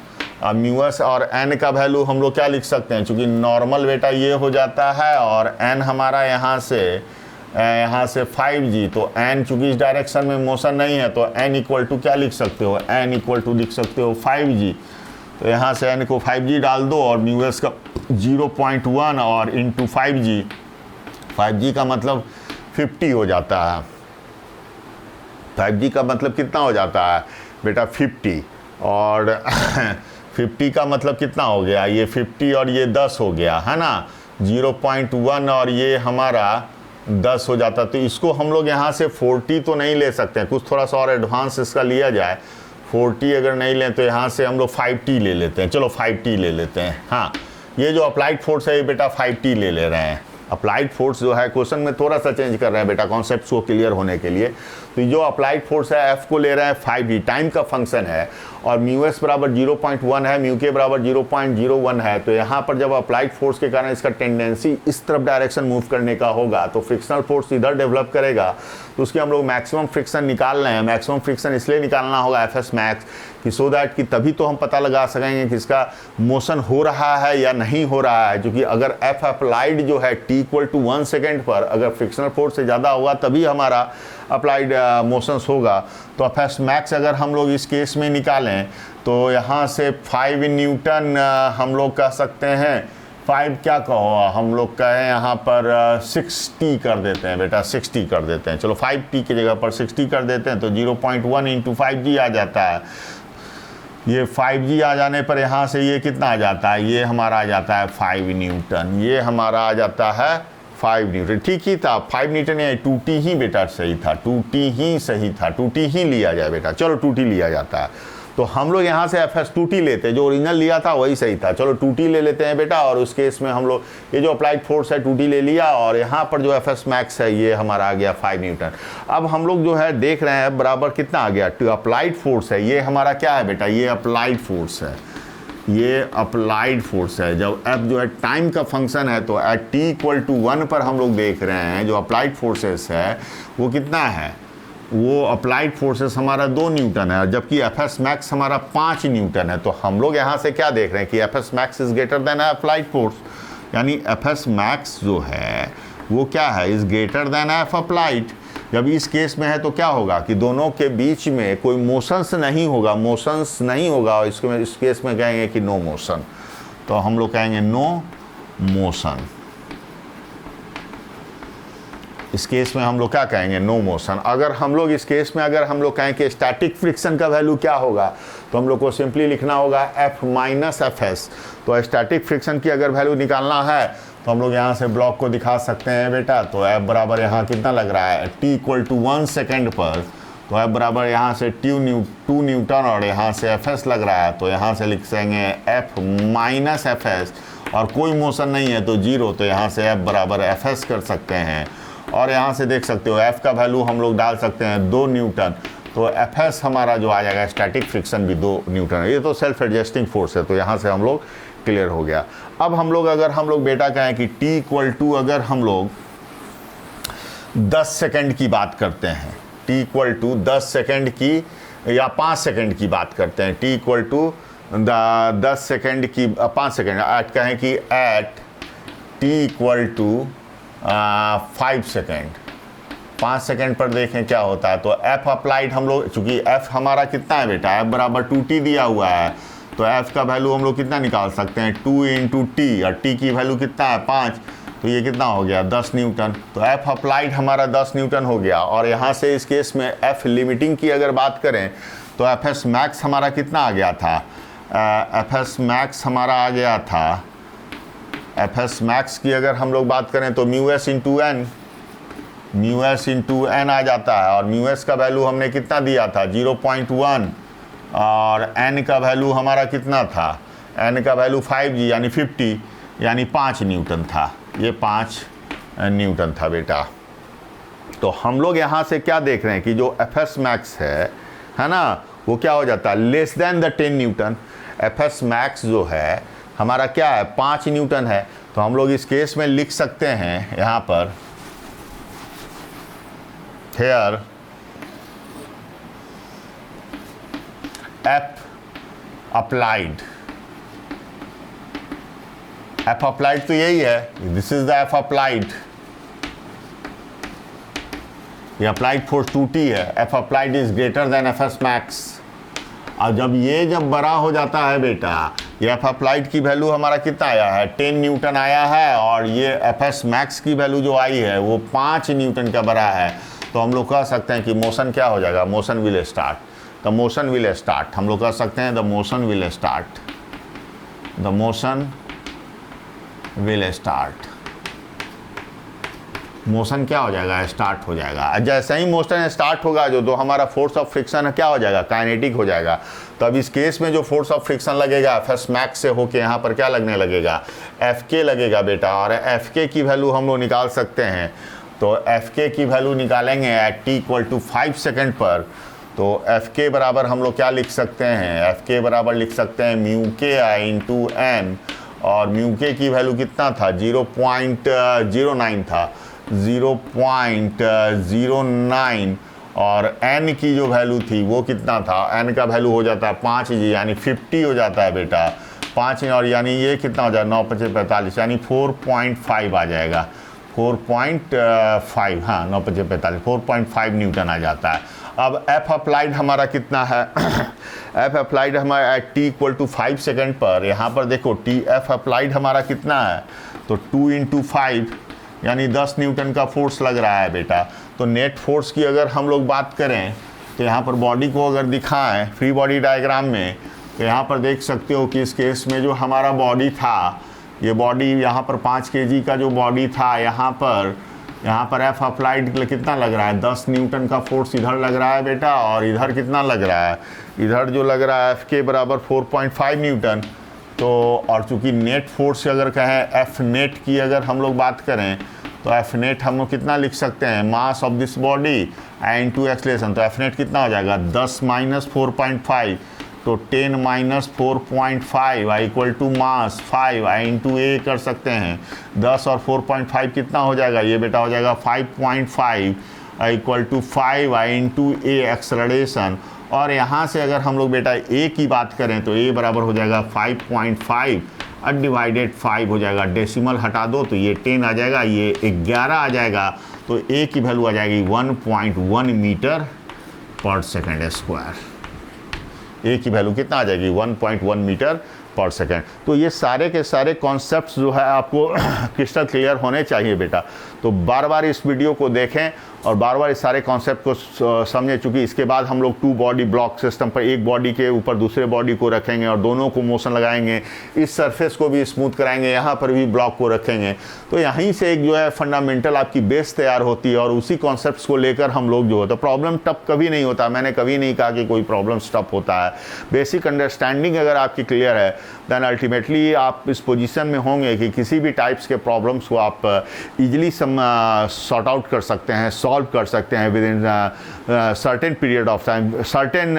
अब म्यू एस और एन का वैल्यू हम लोग क्या लिख सकते हैं, चूँकि नॉर्मल बेटा ये हो जाता है और एन हमारा यहाँ से 5g, तो n चूँकि इस डायरेक्शन में मोशन नहीं है तो n इक्वल टू क्या लिख सकते हो, n इक्वल टू लिख सकते हो 5g। तो यहाँ से n को 5g डाल दो और म्यू एस का 0.1 और इंटू 5g, 5g का मतलब 50 हो जाता है। 5g का मतलब कितना हो जाता है बेटा 50, और 50 का मतलब कितना हो गया, ये 50 और ये 10 हो गया है ना, 0.1 और ये हमारा 10 हो जाता। तो इसको हम लोग यहाँ से 40 तो नहीं ले सकते हैं, कुछ थोड़ा सा और एडवांस इसका लिया जाए। 40 अगर नहीं लें तो यहाँ से हम लोग 5t ले लेते हैं, चलो 5t ले लेते हैं। हाँ, ये जो अप्लाइड फोर्स है ये बेटा 5t ले रहे हैं। अप्लाइड फोर्स जो है क्वेश्चन में थोड़ा सा चेंज कर रहे हैं बेटा कॉन्सेप्ट को क्लियर होने के लिए। तो जो अप्लाइड फोर्स है एफ को ले रहे हैं 5g, टाइम का फंक्शन है, और म्यू एस बराबर 0.1 है, म्यू के बराबर 0.01 है। तो यहाँ पर जब अप्लाइड फोर्स के कारण इसका टेंडेंसी इस तरफ डायरेक्शन मूव करने का होगा तो फ्रिक्शनल फोर्स इधर डेवलप करेगा, तो उसके हम लोग मैक्सिमम फ्रिक्शन निकाल रहे हैं। मैक्सिमम फ्रिक्शन इसलिए निकालना होगा एफ एस मैक्स कि सो दैट कि तभी तो हम पता लगा सकेंगे कि इसका मोशन हो रहा है या नहीं हो रहा है। क्योंकि अगर एफ अप्लाइड जो है t इक्वल टू 1 सेकेंड पर अगर फ्रिक्शनल फोर्स से ज़्यादा होगा तभी हमारा अप्लाइड मोशंस होगा। तो एफ एस मैक्स अगर हम लोग इस केस में निकालें तो यहाँ से 5 न्यूटन हम लोग कह सकते हैं, 5 क्या कहो हम लोग कहें यहाँ पर 60 कर देते हैं बेटा, 60 कर देते हैं। चलो 5t की जगह पर 60 कर देते हैं तो 0.1 इंटू 5g आ जाता है। ये 5g आ जाने पर यहाँ से ये कितना आ जाता है, ये हमारा आ जाता है 5 न्यूटन, ये हमारा आ जाता है 5 न्यूटन। ठीक ही था, 5 न्यूटन या 2t ही बेटा सही था, 2t ही सही था, 2t ही लिया जाए बेटा। चलो 2t लिया जाता है, तो हम लोग यहाँ से एफ एस 2t लेते हैं, जो ओरिजिनल लिया था वही सही था। चलो 2t ले लेते हैं बेटा, और उस केस में हम लोग ये जो अप्लाइड फोर्स है 2t ले लिया, और यहाँ पर जो एफ एस मैक्स है ये हमारा आ गया 5 न्यूटन। अब हम लोग जो है देख रहे हैं बराबर कितना आ गया, अप्लाइड फोर्स है, ये हमारा क्या है बेटा, ये अप्लाइड फोर्स है, ये अप्लाइड फोर्स है। जब एफ जो है टाइम का फंक्शन है तो एट t इक्वल टू 1 पर हम लोग देख रहे हैं जो अप्लाइड फोर्सेस है वो कितना है, वो अप्लाइड फोर्सेस हमारा 2 न्यूटन है, जबकि एफ एस मैक्स हमारा 5 न्यूटन है। तो हम लोग यहाँ से क्या देख रहे हैं कि F S max is greater then applied force, यानी एफ एस मैक्स जो है वो क्या है, is greater than F applied. जब इस केस में है तो क्या होगा कि दोनों के बीच में कोई मोशंस नहीं होगा, मोशंस नहीं होगा, और इसको इस केस में कहेंगे कि नो मोशन। तो हम लोग कहेंगे नो मोशन, इस केस में हम लोग क्या कहेंगे, नो मोशन। अगर हम लोग इस केस में अगर हम लोग कहें कि स्टैटिक फ्रिक्शन का वैल्यू क्या होगा तो हम लोग को सिंपली लिखना होगा एफ माइनस एफ एस। तो स्टैटिक फ्रिक्शन की अगर वैल्यू निकालना है तो हम लोग यहाँ से ब्लॉक को दिखा सकते हैं बेटा। तो एफ बराबर यहाँ कितना लग रहा है, t इक्वल टू 1 सेकेंड पर, तो एफ बराबर यहाँ से 2 न्यूटन और यहाँ से एफ एस लग रहा है, तो यहाँ से लिख सकेंगे एफ माइनस एफ एस, और कोई मोशन नहीं है तो 0, तो यहाँ से एफ बराबर एफ एस कर सकते हैं। और यहाँ से देख सकते हो एफ का वैल्यू हम लोग डाल सकते हैं 2 न्यूटन, तो एफ एस हमारा जो आ जाएगा स्टैटिक फ्रिक्शन भी 2 न्यूटन है। ये तो सेल्फ एडजस्टिंग फोर्स है, तो यहाँ से हम लोग क्लियर हो गया। अब हम लोग अगर हम लोग बेटा कहें कि t इक्वल टू अगर हम लोग 10 सेकेंड की बात करते हैं, t इक्वल टू 10 सेकेंड की या 5 सेकेंड की बात करते हैं, t इक्वल टू 10 सेकेंड की 5 सेकेंड एट कहें कि at t equal to 5 second, 5 second पर देखें क्या होता है। तो f अप्लाइड हम लोग, चूंकि f हमारा कितना है बेटा, f बराबर 2t दिया हुआ है, तो f का वैल्यू हम लोग कितना निकाल सकते हैं, 2 इंटू टी, और t की वैल्यू कितना है 5, तो ये कितना हो गया 10 न्यूटन। तो f अप्लाइड हमारा 10 न्यूटन हो गया। और यहाँ से इस केस में f लिमिटिंग की अगर बात करें तो एफ एस मैक्स हमारा कितना आ गया था, एफ एस मैक्स हमारा आ गया था, एफ एस मैक्स की अगर हम लोग बात करें तो mu s into N, mu s into N आ जाता है। और म्यू एस का वैल्यू हमने कितना दिया था 0.1, और n का वैल्यू हमारा कितना था, n का वैल्यू 5g यानी 50 यानी 5 न्यूटन था, ये 5 न्यूटन था बेटा। तो हम लोग यहाँ से क्या देख रहे हैं कि जो एफ एस मैक्स है ना, वो क्या हो जाता है, less than the 10 Newton. F S max जो है हमारा क्या है, 5 न्यूटन है। तो हम लोग इस केस में लिख सकते हैं यहाँ पर, here F applied, F applied तो यही है, this is the F applied, ये अप्लाइड फोर्स 2T है। F applied is greater than F S max. और जब बड़ा हो जाता है बेटा, ये एफ अप्लाइड की वैल्यू हमारा कितना आया है, 10 न्यूटन आया है, और ये एफ एस मैक्स की वैल्यू जो आई है वो 5 न्यूटन का बड़ा है। तो हम लोग कह सकते हैं कि मोशन क्या हो जाएगा, motion will start, the motion will start. हम लोग कह सकते हैं the motion will start, the motion will start. Motion क्या हो जाएगा, स्टार्ट हो जाएगा। जैसे ही मोशन स्टार्ट होगा जो हमारा फोर्स ऑफ फ्रिक्शन है क्या हो जाएगा, काइनेटिक हो जाएगा। तो अब इस केस में जो फोर्स ऑफ फ्रिक्शन लगेगा एफ एस मैक्स से होके यहाँ पर क्या लगने लगेगा, एफ के लगेगा बेटा। और एफ के की वैल्यू हम लोग निकाल सकते हैं। तो एफ के की वैल्यू निकालेंगे at T equal to 5 second पर। तो एफ के बराबर हम लोग क्या लिख सकते हैं, एफ के बराबर लिख सकते हैं म्यू के आई इंटू एन। और म्यू के की वैल्यू कितना था, 0.09 था, 0.09। और n की जो वैल्यू थी वो कितना था, n का वैल्यू हो जाता है 5 जी, यानी 50 हो जाता है बेटा, 5। और यानी ये कितना हो जाएगा, 9 5 45, यानी 4.5 आ जाएगा, 4.5, हाँ 9 5 45, 4.5 न्यूटन आ जाता है। अब एफ अप्लाइड हमारा कितना है, एफ अप्लाइड हमारा at T equal to 5 second पर। यहाँ पर देखो टी एफ अप्लाइड हमारा कितना है, तो 2 × 5 यानी 10 न्यूटन का फोर्स लग रहा है बेटा। तो नेट फोर्स की अगर हम लोग बात करें तो यहाँ पर बॉडी को अगर दिखाएं फ्री बॉडी डायग्राम में, तो यहाँ पर देख सकते हो कि इस केस में जो हमारा बॉडी था, ये बॉडी यहाँ पर 5 kg का जो बॉडी था, यहाँ पर एफ अप्लाइड कितना लग रहा है, 10 न्यूटन का फोर्स इधर लग रहा है बेटा। और इधर कितना लग रहा है, इधर जो लग रहा है एफ के बराबर 4.5 न्यूटन। तो और चूंकि नेट फोर्स अगर कहें एफ नेट की अगर हम लोग बात करें तो एफ नेट हम लोग कितना लिख सकते हैं, mass of this body into acceleration. तो एफ नेट कितना हो जाएगा, 10 - 4.5, तो 10 - 4.5 इक्वल टू मास 5 इंटू ए कर सकते हैं। 10 और 4.5 कितना हो जाएगा, ये बेटा हो जाएगा 5.5 equal to 5 into a acceleration. और यहाँ से अगर हम लोग बेटा ए की बात करें तो ए बराबर हो जाएगा 5.5 डिवाइडेड 5 हो जाएगा, डेसिमल हटा दो तो ये 10 आ जाएगा, ये 11 आ जाएगा। तो ए की वैल्यू आ जाएगी 1.1 मीटर पर सेकेंड स्क्वायर। ए की वैल्यू कितना आ जाएगी, 1.1 मीटर पर सेकेंड। तो ये सारे के सारे कॉन्सेप्ट्स जो है आपको क्रिस्टल क्लियर होने चाहिए बेटा। तो बार बार इस वीडियो को देखें और बार बार इस सारे कॉन्सेप्ट को समझें, चूँकि इसके बाद हम लोग 2 बॉडी ब्लॉक सिस्टम पर एक बॉडी के ऊपर दूसरे बॉडी को रखेंगे और दोनों को मोशन लगाएंगे, इस सरफेस को भी स्मूथ कराएंगे, यहाँ पर भी ब्लॉक को रखेंगे। तो यहीं से एक जो है फंडामेंटल आपकी बेस तैयार होती है और उसी कॉन्सेप्ट्स को लेकर हम लोग जो होता है, प्रॉब्लम टफ कभी नहीं होता। मैंने कभी नहीं कहा कि कोई प्रॉब्लम टफ होता है। बेसिक अंडरस्टैंडिंग अगर आपकी क्लियर है देन अल्टीमेटली आप इस पोजीशन में होंगे कि किसी भी टाइप्स के प्रॉब्लम्स को आप इजीली सॉर्ट आउट कर सकते हैं, सॉल्व कर सकते हैं with in certain period of time, certain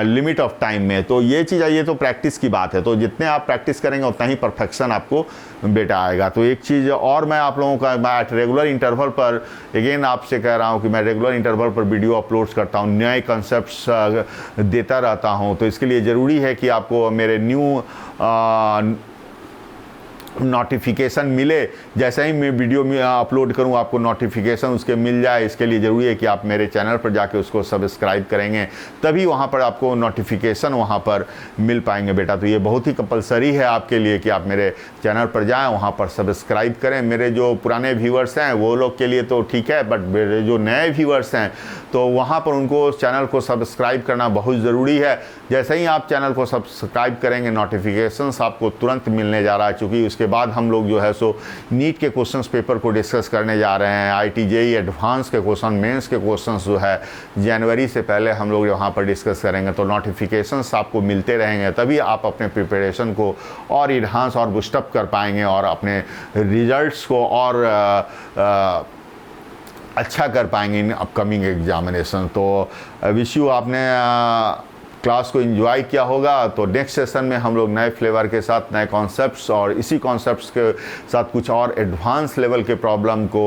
limit of time में। तो ये चीज़ ये तो प्रैक्टिस की बात है। तो जितने आप प्रैक्टिस करेंगे उतना ही परफेक्शन आपको बेटा आएगा। तो एक चीज़ और मैं आप लोगों का मैं रेगुलर इंटरवल पर अगेन आपसे कह रहा हूँ कि मैं रेगुलर इंटरवल पर वीडियो अपलोड करता हूँ, नए कंसेप्ट्स देता रहता हूँ। तो इसके लिए ज़रूरी है कि आपको मेरे न्यू नोटिफिकेशन मिले, जैसे ही मैं वीडियो में अपलोड करूं आपको नोटिफिकेशन उसके मिल जाए। इसके लिए ज़रूरी है कि आप मेरे चैनल पर जाके उसको सब्सक्राइब करेंगे, तभी वहां पर आपको नोटिफिकेशन वहां पर मिल पाएंगे बेटा। तो ये बहुत ही कंपलसरी है आपके लिए कि आप मेरे चैनल पर जाएं, वहां पर सब्सक्राइब करें। मेरे जो पुराने व्यूअर्स हैं वो लोग के लिए तो ठीक है, बट मेरे जो नए व्यूअर्स हैं तो वहाँ पर उनको चैनल को सब्सक्राइब करना बहुत ज़रूरी है। जैसे ही आप चैनल को सब्सक्राइब करेंगे नोटिफिकेशंस आपको तुरंत मिलने जा रहा है, क्योंकि उसके बाद हम लोग जो है सो नीट के क्वेश्चंस पेपर को डिस्कस करने जा रहे हैं। IIT JEE एडवांस के क्वेश्चन, मेंस के क्वेश्चंस जो है जनवरी से पहले हम लोग यहाँ पर डिस्कस करेंगे। तो नोटिफिकेशंस आपको मिलते रहेंगे, तभी आप अपने प्रिपरेशन को और इन्हांस और बूस्टअप कर पाएंगे और अपने रिजल्ट्स को और अच्छा कर पाएंगे इन अपकमिंग एग्जामिनेशन। तो विश यू आपने क्लास को एंजॉय किया होगा। तो नेक्स्ट सेशन में हम लोग नए फ्लेवर के साथ नए कॉन्सेप्ट्स और इसी कॉन्सेप्ट्स के साथ कुछ और एडवांस लेवल के प्रॉब्लम को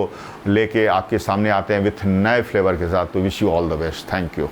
लेके आपके सामने आते हैं विथ नए फ्लेवर के साथ। तो wish you all the best, thank you.